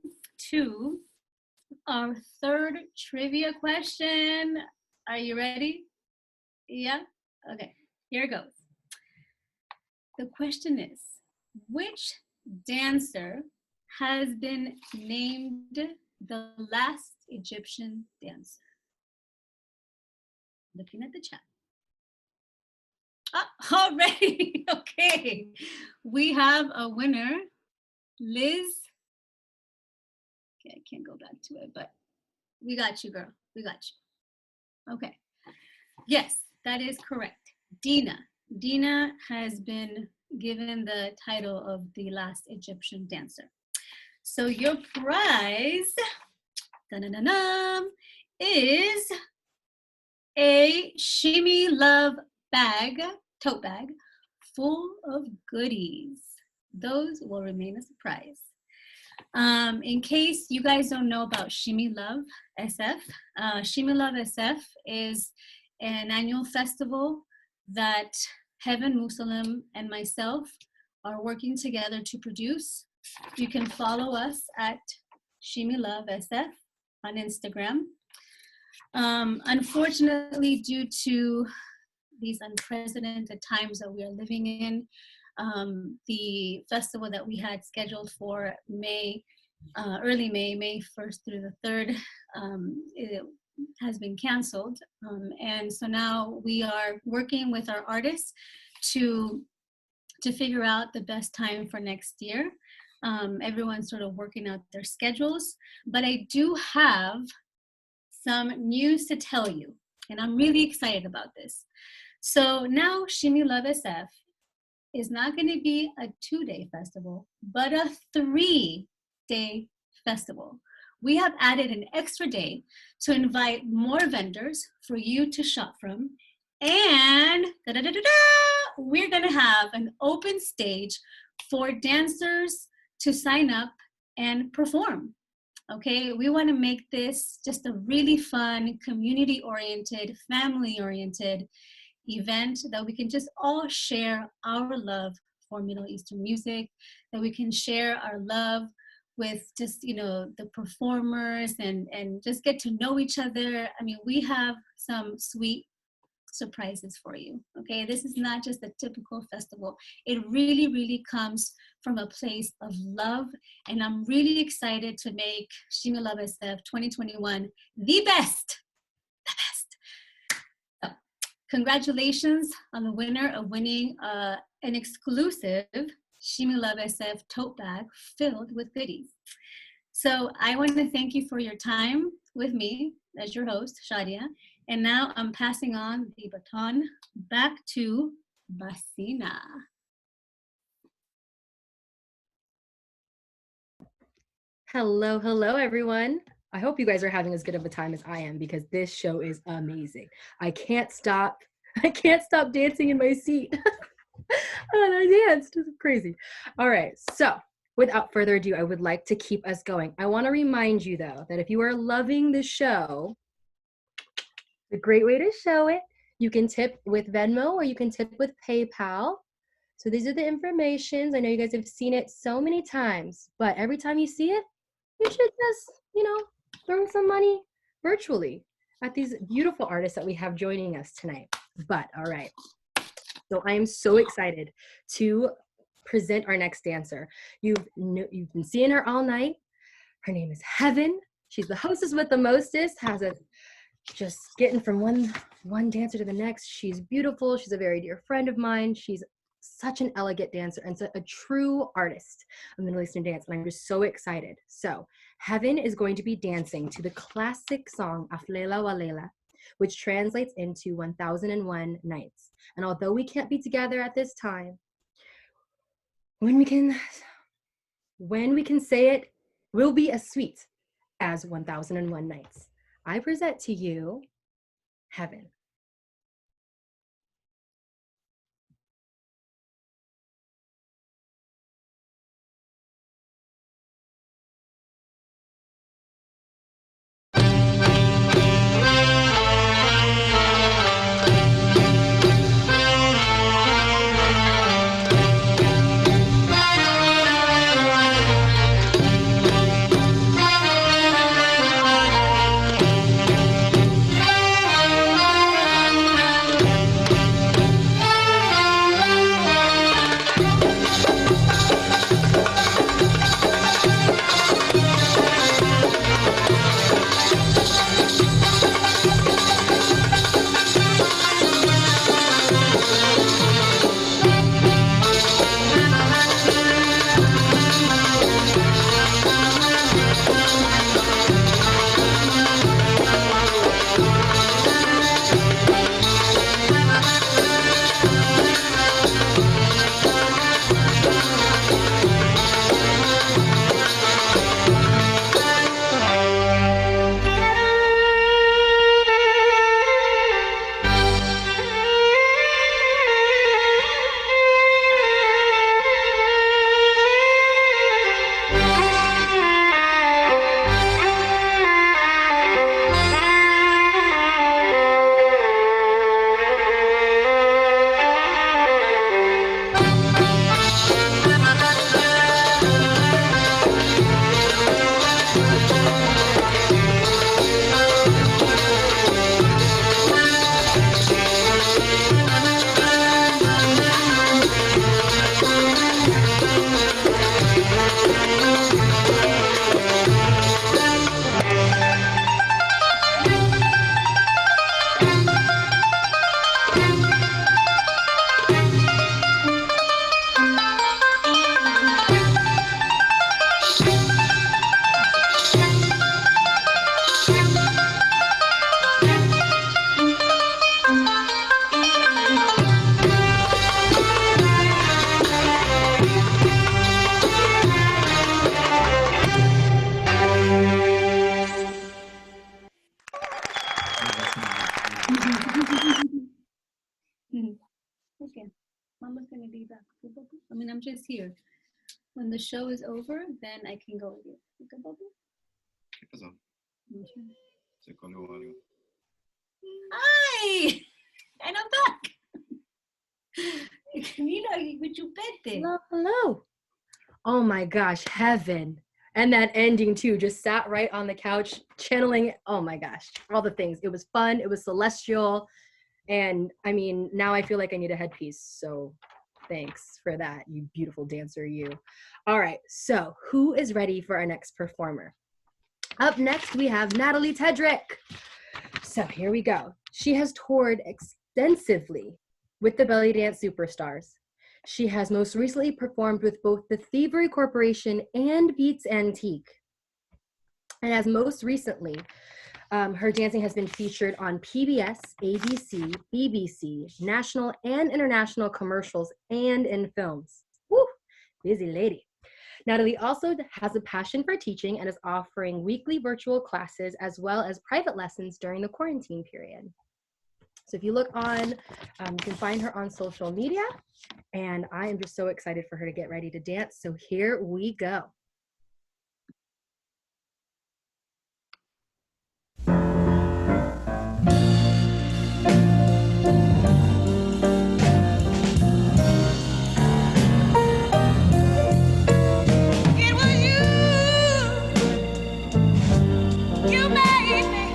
to our third trivia question. Are you ready? Yeah? Okay, here it goes. The question is, which dancer has been named the last Egyptian dancer? Looking at the chat. Oh, already, okay. We have a winner, Liz. Okay, I can't go back to it, but we got you, girl. We got you. Okay. Yes, that is correct. Dina. Dina has been given the title of the last Egyptian dancer. So your prize is a Shimmy Love bag, tote bag, full of goodies. Those will remain a surprise. In case you guys don't know about Shimmy Love SF, Shimmy Love SF is an annual festival that Heaven Muslim and myself are working together to produce. You can follow us at Shimmy Love SF on Instagram. Unfortunately, due to these unprecedented times that we are living in, the festival that we had scheduled for May, early May, May 1st through the 3rd, it has been canceled. And so now we are working with our artists to figure out the best time for next year. Everyone's sort of working out their schedules, but I do have some news to tell you, and I'm really excited about this. So now Shimmy Love SF is not going to be a 2-day festival, but a 3-day festival. We have added an extra day to invite more vendors for you to shop from, and we're going to have an open stage for dancers to sign up and perform. Okay, we want to make this just a really fun, community-oriented, family-oriented event that we can just all share our love for Middle Eastern music, that we can share our love with just, you know, the performers and just get to know each other. I mean, we have some sweet surprises for you, okay? This is not just a typical festival. It really, really comes from a place of love, and I'm really excited to make Shimmy Love SF 2021 the best, the best. So, congratulations on the winner of winning an exclusive Shimmy Love SF tote bag filled with goodies. So I want to thank you for your time with me as your host, Shaddiya. And now I'm passing on the baton back to BASINAH. Hello, hello, everyone. I hope you guys are having as good of a time as I am, because this show is amazing. I can't stop dancing in my seat. And I danced. It's crazy. All right. So without further ado, I would like to keep us going. I want to remind you, though, that if you are loving the show, a great way to show it, you can tip with Venmo or you can tip with PayPal. So these are the informations. I know you guys have seen it so many times, but every time you see it, you should just, you know, throw some money virtually at these beautiful artists that we have joining us tonight. But all right. So I am so excited to present our next dancer. You've been seeing her all night. Her name is Heaven. She's the hostess with the mostest, has a just getting from one dancer to the next. She's beautiful. She's a very dear friend of mine. She's such an elegant dancer and a true artist of Middle Eastern dance, and I'm just so excited. So Heaven is going to be dancing to the classic song Aflela wa Leila, which translates into 1001 Nights. And although we can't be together at this time, when we can say it, will be as sweet as 1001 Nights. I present to you Heaven. Okay, Mama's gonna be back. I mean, I'm just here. When the show is over, then I can go with you. Okay, Bubba? ¿Qué pasó? Okay. ¿Se colgó algo? Hi! And I'm back. You know, with your birthday. Hello, hello. Oh my gosh, heaven. And that ending too, just sat right on the couch, channeling, oh my gosh, all the things. It was fun, it was celestial. And I mean, now I feel like I need a headpiece. So thanks for that, you beautiful dancer, you. All right, so who is ready for our next performer? Up next, we have Nathalie TEDRICK. So here we go. She has toured extensively with the belly dance superstars. She has most recently performed with both the Thievery Corporation and Beats Antique. And as most recently, her dancing has been featured on PBS, ABC, BBC, national and international commercials, and in films. Woo, busy lady. Nathalie also has a passion for teaching and is offering weekly virtual classes as well as private lessons during the quarantine period. So if you look on, you can find her on social media, and I am just so excited for her to get ready to dance. So here we go. You made me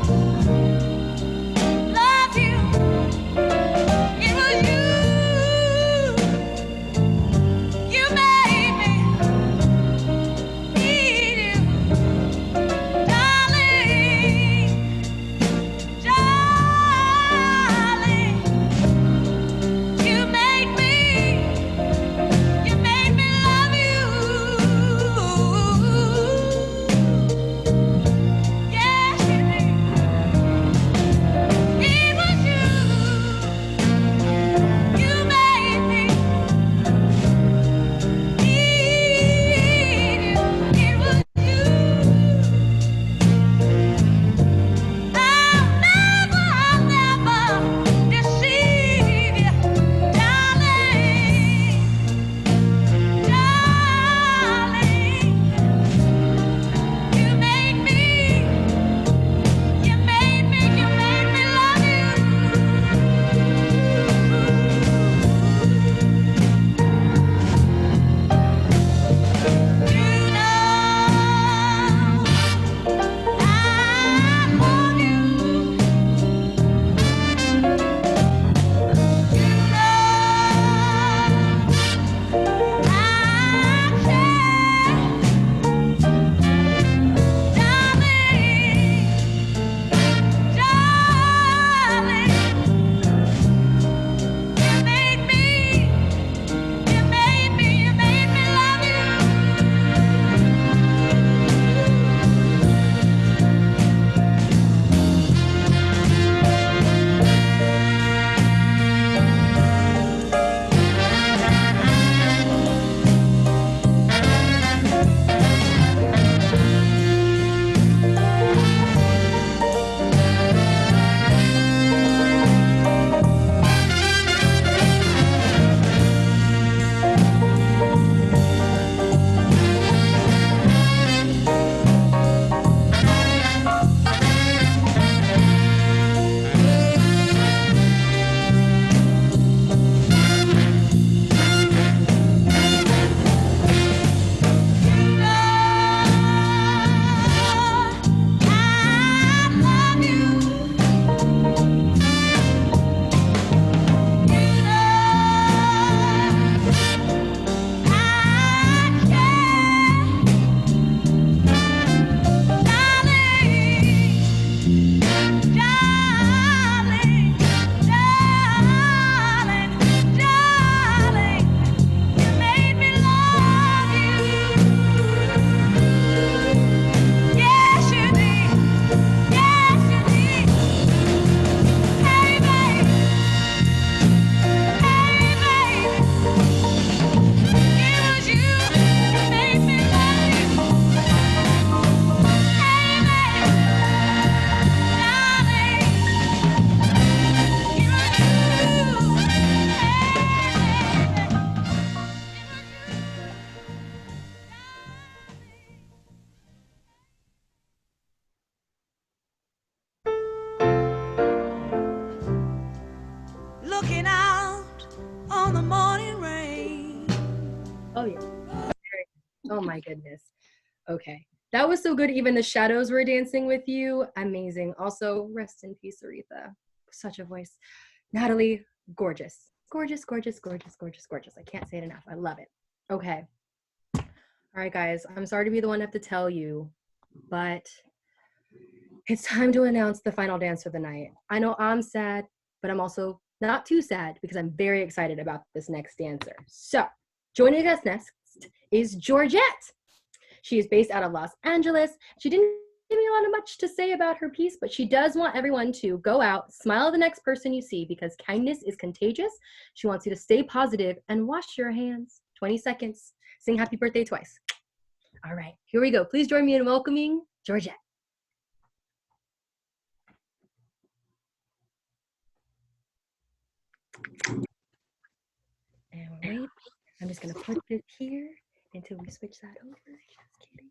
my goodness. Okay. That was so good. Even the shadows were dancing with you. Amazing. Also, rest in peace, Aretha. Such a voice. Natalie, gorgeous. Gorgeous, gorgeous, gorgeous, gorgeous, gorgeous. I can't say it enough. I love it. Okay. All right, guys. I'm sorry to be the one to have to tell you, but it's time to announce the final dance for the night. I know I'm sad, but I'm also not too sad because I'm very excited about this next dancer. So, joining us next is Georgette. She is based out of Los Angeles. She didn't give me a lot of much to say about her piece, but she does want everyone to go out, smile at the next person you see because kindness is contagious. She wants you to stay positive and wash your hands. 20 seconds. Sing happy birthday twice. All right, here we go. Please join me in welcoming Georgette. And wait, I'm just gonna put this here until we switch that over. Just kidding.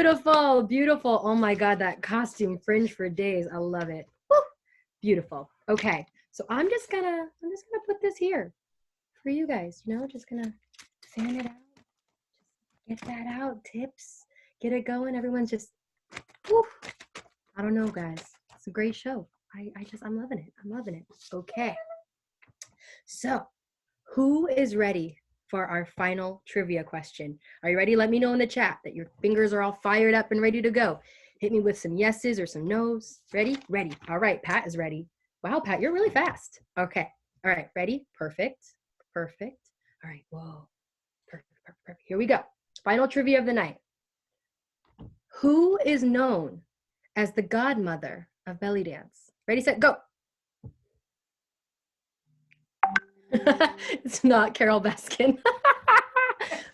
beautiful, beautiful. Oh my God, that costume fringe for days. I love it. Woo! Beautiful. Okay, so I'm just gonna put this here for you guys. You know, just gonna fan it out. Just get that out. Tips. Get it going. Everyone's just. Woo. I don't know, guys. It's a great show. I'm loving it. I'm loving it. Okay. So, who is ready for our final trivia question? Are you ready? Let me know in the chat that your fingers are all fired up and ready to go. Hit me with some yeses or some nos. Ready? Ready. All right, Pat is ready. Wow, Pat, you're really fast. Okay. All right, ready? Perfect. Perfect. All right, whoa. Perfect, perfect, perfect. Here we go. Final trivia of the night. Who is known as the godmother of belly dance? Ready, set, go. It's not Carol Baskin.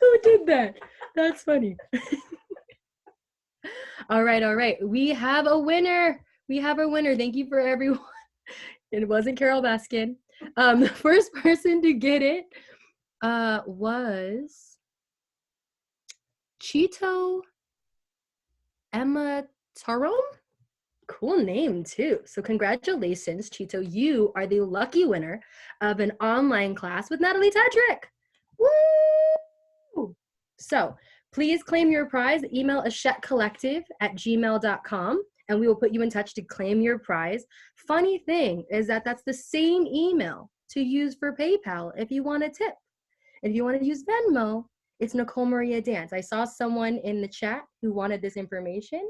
Who did that? That's funny. All right. We have a winner. We have a winner. Thank you for everyone. It wasn't Carol Baskin. The first person to get it was Chito Emma Tarom. Cool name too. So congratulations, Chito. You are the lucky winner of an online class with Nathalie Tedrick. Woo! So please claim your prize. Email asheqcollective@gmail.com and we will put you in touch to claim your prize. Funny thing is that that's the same email to use for PayPal if you want a tip. And if you want to use Venmo, it's Nicole Maria Dance. I saw someone in the chat who wanted this information.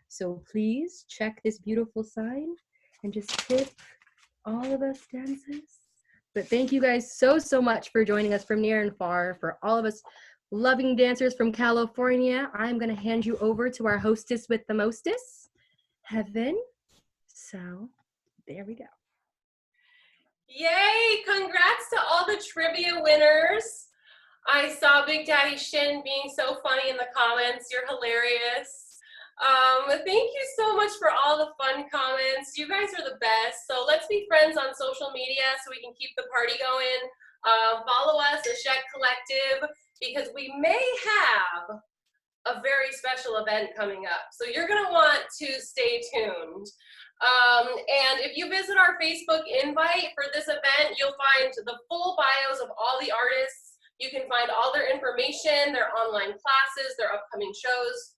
So please check this beautiful sign and just tip all of us dancers. But thank you guys so much for joining us from near and far. For all of us loving dancers from California, I'm going to hand you over to our hostess with the mostest, Heaven. So there we go. Yay! Congrats to all the trivia winners. I saw Big Daddy Shin being so funny in the comments. You're hilarious. Thank you so much for all the fun comments. You guys are the best. So let's be friends on social media so we can keep the party going. Follow us, Asheq Collective, because we may have a very special event coming up. So you're gonna want to stay tuned. And if you visit our Facebook invite for this event, you'll find the full bios of all the artists. You can find all their information, their online classes, their upcoming shows.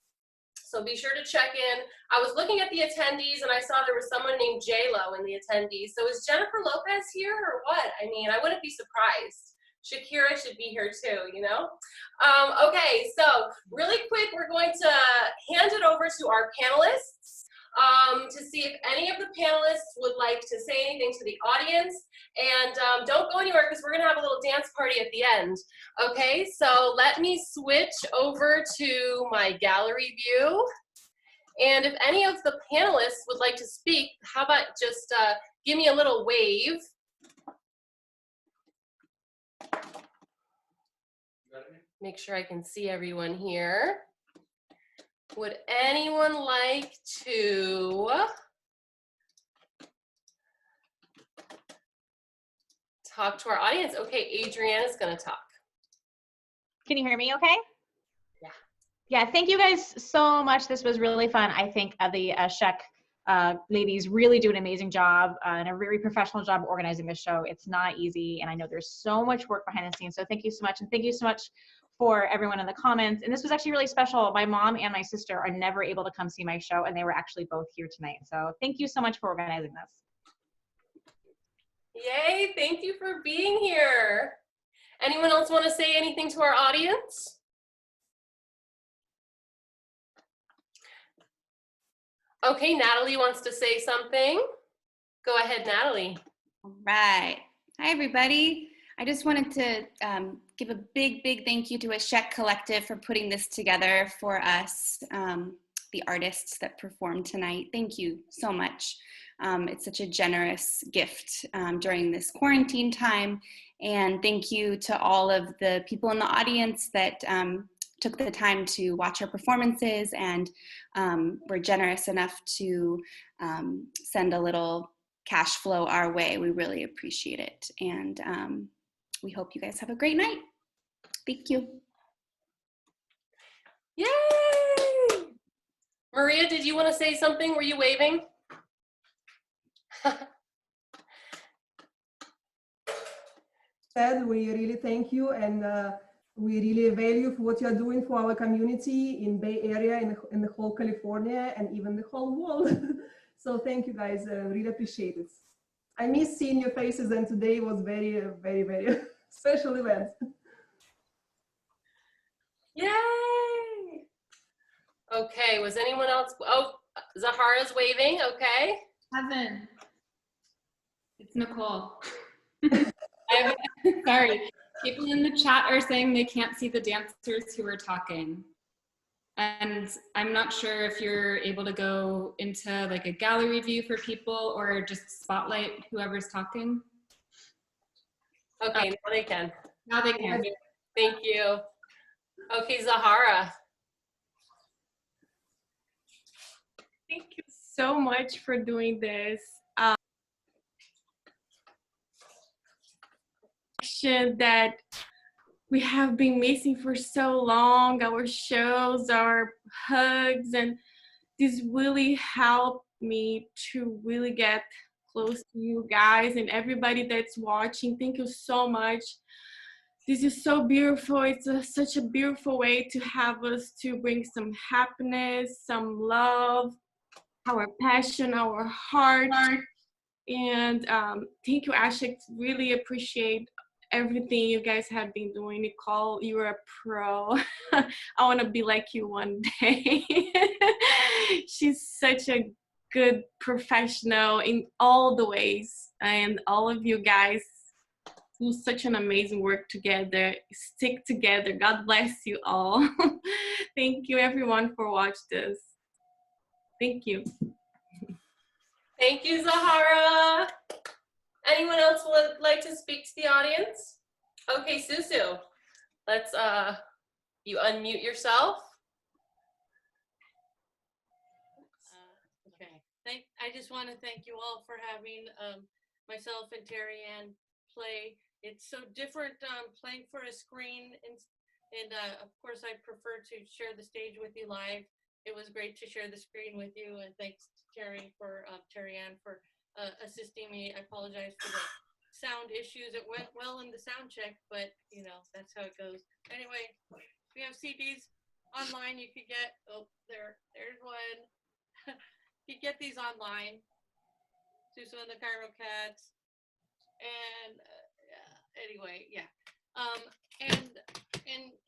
So be sure to check in. I was looking at the attendees and I saw there was someone named J-Lo in the attendees. So is Jennifer Lopez here or what? I mean, I wouldn't be surprised. Shakira should be here too, you know? Okay, so really quick, we're going to hand it over to our panelists to see if any of the panelists would like to say anything to the audience. And don't go anywhere because we're gonna have a little dance party at the end. Okay, so let me switch over to my gallery view. And if any of the panelists would like to speak, how about just give me a little wave. Make sure I can see everyone here. Would anyone like to talk to our audience? Okay, Adrienne is going to talk. Can you hear me okay? Yeah. Yeah, thank you guys so much. This was really fun. I think the Asheq ladies really do an amazing job and a very professional job organizing this show. It's not easy, and I know there's so much work behind the scenes, so thank you so much. And thank you so much for everyone in the comments. And this was actually really special. My mom and my sister are never able to come see my show, and they were actually both here tonight. So thank you so much for organizing this. Yay, thank you for being here. Anyone else want to say anything to our audience? Okay, Natalie wants to say something. Go ahead, Natalie. All right. Hi, everybody. I just wanted to give a big thank you to Asheq Collective for putting this together for us, the artists that performed tonight. Thank you so much. It's such a generous gift during this quarantine time. And thank you to all of the people in the audience that took the time to watch our performances and were generous enough to send a little cash flow our way. We really appreciate it. And we hope you guys have a great night. Thank you. Yay! Maria, did you want to say something? Were you waving? Said we really thank you, and we really value for what you are doing for our community in Bay Area, in the whole California, and even the whole world. So thank you guys, really appreciate it. I miss seeing your faces, and today was very, very, very special event. Yay! Okay, was anyone else? Oh, Zahara's waving, okay. Heaven. It's Nicole. Sorry. People in the chat are saying they can't see the dancers who are talking. And I'm not sure if you're able to go into like a gallery view for people or just spotlight whoever's talking. Okay, now they can. Now they can. Thank you. Okay, Zahara. Thank you so much for doing this. That we have been missing for so long, our shows, our hugs, and this really helped me to really get close to you guys and everybody that's watching. Thank you so much. This is so beautiful. It's such a beautiful way to have us to bring some happiness, some love, our passion, our heart. And thank you, Asheq. Really appreciate everything you guys have been doing. Nicole, you're a pro. I want to be like you one day. She's such a good professional in all the ways, and all of you guys do such an amazing work together. Stick together. God bless you all. Thank you everyone for watching this. Thank you. Thank you, Zahara. Anyone else would like to speak to the audience? Okay, SUSU, let's, you unmute yourself. Okay, I just want to thank you all for having myself and TERRIANNE play. It's so different playing for a screen, and of course I prefer to share the stage with you live. It was great to share the screen with you, and thanks to TERRIANNE for assisting me. I apologize for the sound issues. It went well in the sound check, but you know, that's how it goes. Anyway, we have CDs online you could get. Oh, there's one. You get these online. SUSU and the Cairo Cats. And anyway, yeah. And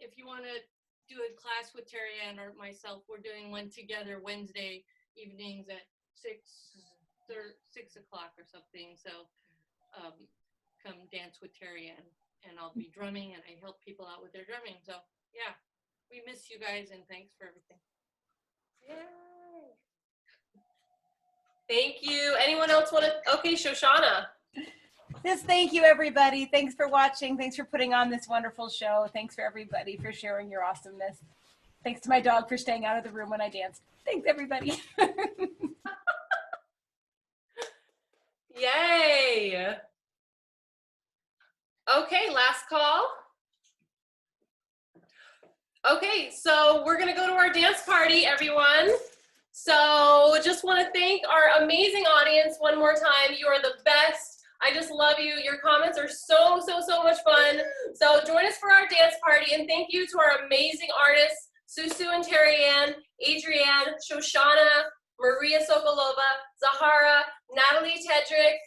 if you want to do a class with TERRIANNE or myself, we're doing one together Wednesday evenings at 6 o'clock or something. So come dance with TERRIANNE, and I'll be drumming, and I help people out with their drumming. So yeah, we miss you guys, and thanks for everything. Yay. Thank you. Anyone else want to? Okay, SHOSHANNA. Just thank you, everybody. Thanks for watching. Thanks for putting on this wonderful show. Thanks for everybody for sharing your awesomeness. Thanks to my dog for staying out of the room when I danced. Thanks, everybody. Yay. Okay, last call. Okay, so we're gonna go to our dance party, everyone. So just want to thank our amazing audience one more time. You are the best. I just love you. Your comments are so much fun. So join us for our dance party, and thank you to our amazing artists, SUSU and TERRIANNE, Adrianne, Shoshana, Maria Sokolova, Zahara, Nathalie TEDRICK,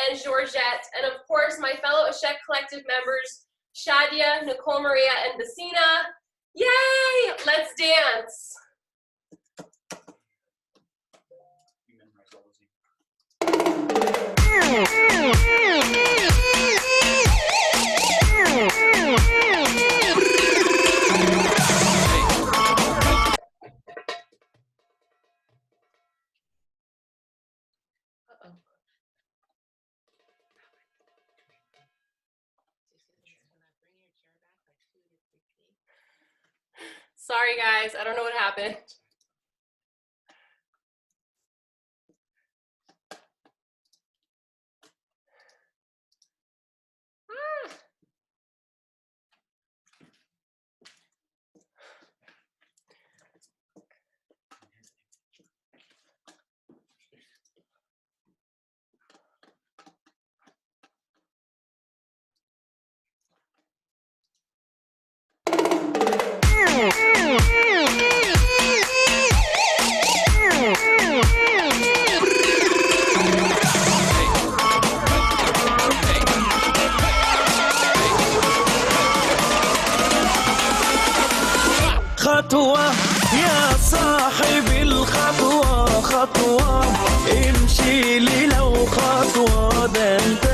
and Georgette. And of course, my fellow Asheq Collective members, Shaddia, Nicole, Maria, and Basina. Yay! Let's dance. Sorry guys, I don't know what happened. خطوة يا صاحبي الخطوة خطوة امشي لي لو خطوة ده انت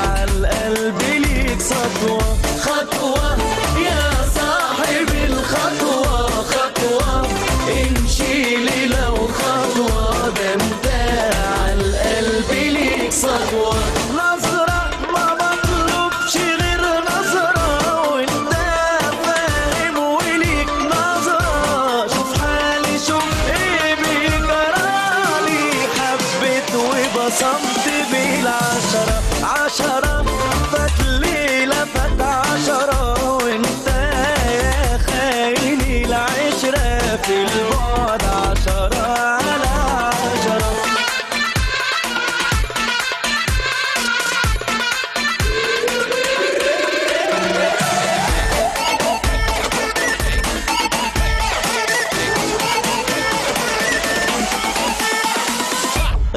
عالقلب ليك سطوة خطوة يا صاحبي الخطوة خطوة امشي لي لو خطوة ده انت عالقلب ليك سطوة نظرة ما مطلوبش غير نظرة وانت فاهم وليك نظرة شوف حالي شوف ايه بيجرالي حبيت وبصمت بالعشرة عشرة فات ليلة فات عشرة وانت يا خايني العشرة في البعد عشرة على عشرة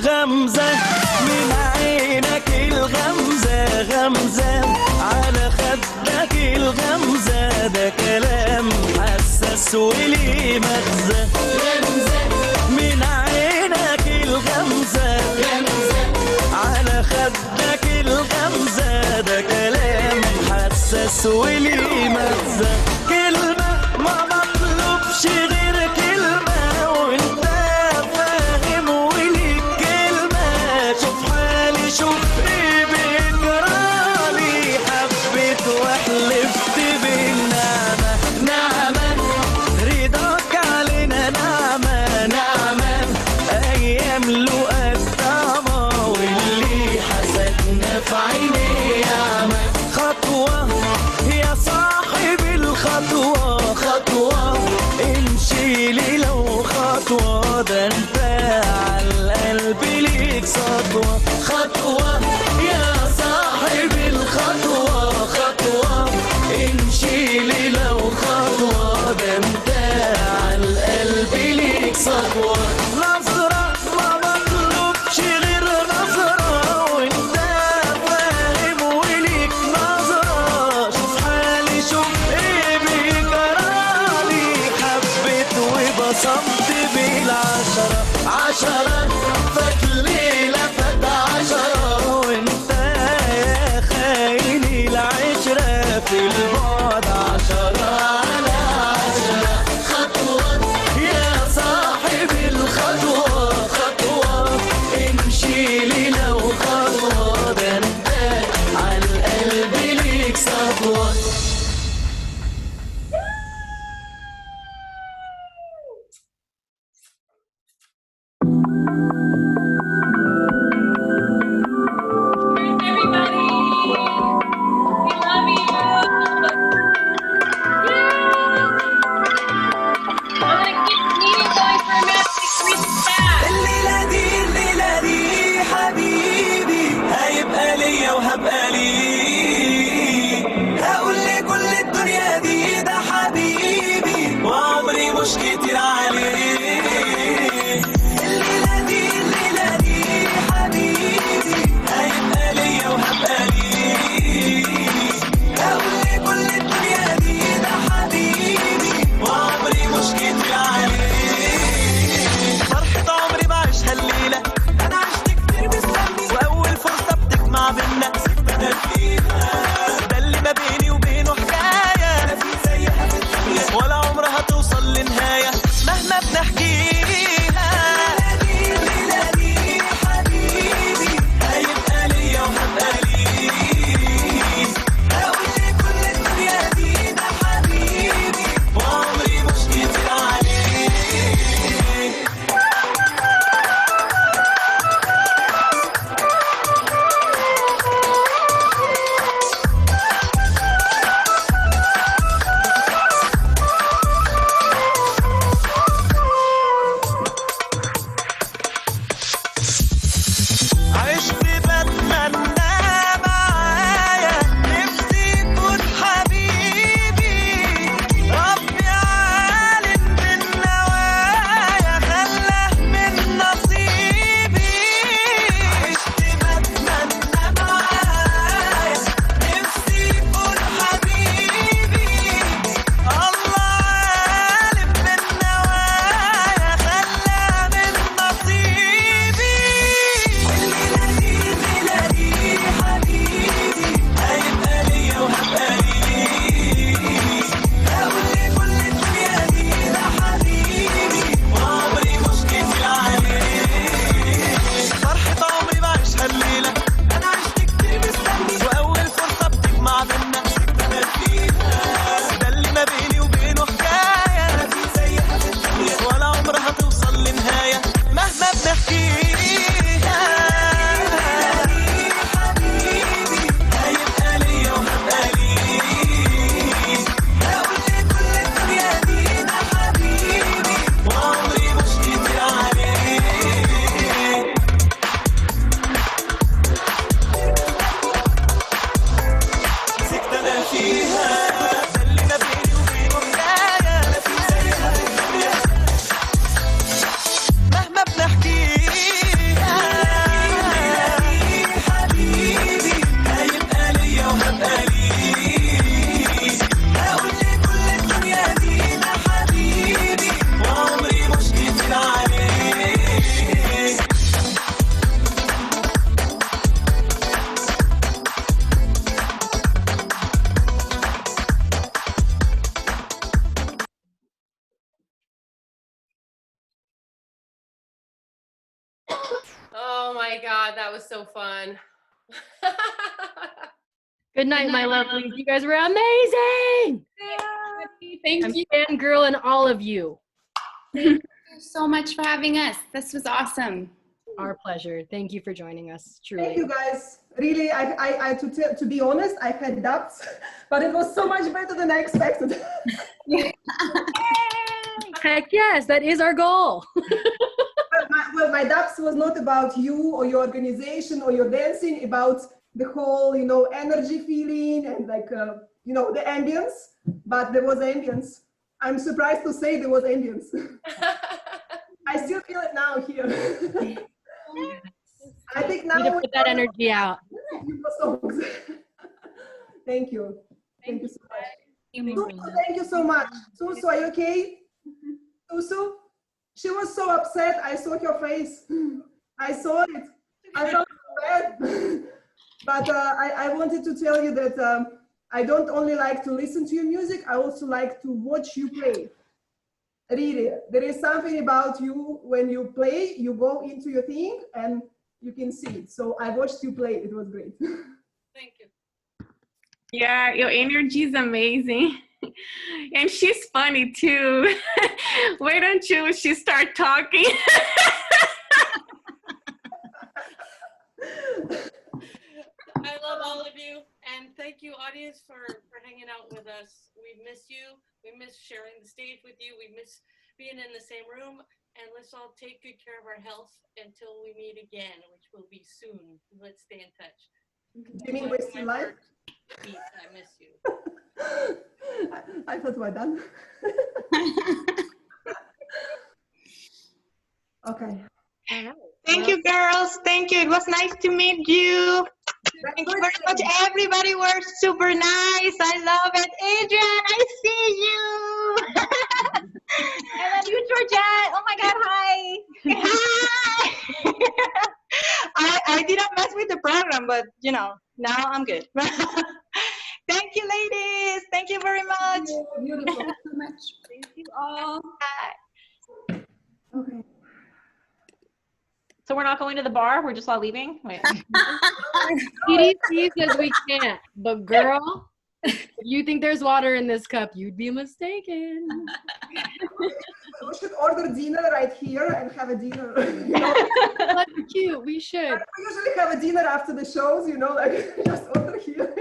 غمزة من عينك الغمزة غمزة على خدك الغمزة ده كلام حساس وليه مغزى غمزة من عينك الغمزة غمزة على خدك الغمزة ده كلام حساس وليه مغزى كلمة ما مطلوبش غير كلمة وانت فاهم وليك كلمة شوف حالي شوف ايه بيجرالي حبيت وحلفت بالنعمة نعمة رضاك علينا نعمة نعمة أيام لقى الطعمة واللي حسدنا في عيني يعمى خطوة يا صاحبي الخطوة was so fun. Good night, my lovelies. You guys were amazing. Thank you. I'm fangirling all of you. Thank you so much for having us. This was awesome. Our pleasure. Thank you for joining us. Truly. Thank you guys. Really, to be honest, I had doubts, but it was so much better than I expected. Heck yes, that is our goal. Well, my doubts was not about you or your organization or your dancing, about the whole, energy feeling and like, the ambience, but there was ambience. I'm surprised to say there was ambience. I still feel it now here. I think now we need to put that energy out. Thank you. Thank you so much. SUSU, Thank you so much. SUSU, are you okay? SUSU? She was so upset. I saw your face. I saw it. I felt so bad. But I wanted to tell you that I don't only like to listen to your music, I also like to watch you play. Really, there is something about you when you play, you go into your thing and you can see it. So I watched you play, it was great. Thank you. Yeah, your energy is amazing. And she's funny too. Why don't she start talking? I love all of you, and thank you, audience, for hanging out with us. We miss you. We miss sharing the stage with you. We miss being in the same room. And let's all take good care of our health until we meet again, which will be soon. Let's stay in touch. You mean we're still live? I miss you. I thought we're done. Okay. Thank you, girls. Thank you. It was nice to meet you. Thank you very much. Everybody were super nice. I love it. Adrian, I see you. I love you, Georgette. Oh my God, hi. Hi. I didn't mess with the program, but now I'm good. Thank you, ladies. Thank you very much. Beautiful. Thank you so much. Thank you all. Okay. So we're not going to the bar? We're just all leaving? Wait. PDC says we can't, but girl, if you think there's water in this cup, you'd be mistaken. We should order dinner right here and have a dinner. That's cute. We should. We usually have a dinner after the shows, like just order here.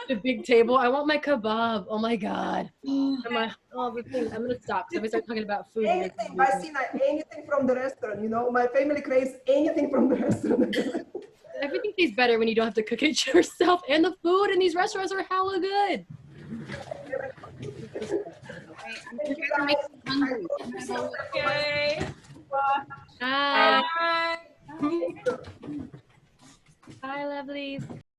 The big table. I want my kebab. Oh my God. The thing. I'm gonna stop. So we start talking about food. Anything, BASINAH, anything from the restaurant. My family craves anything from the restaurant. Everything tastes better when you don't have to cook it yourself, and the food in these restaurants are hella good. Okay. Bye. Bye, lovelies.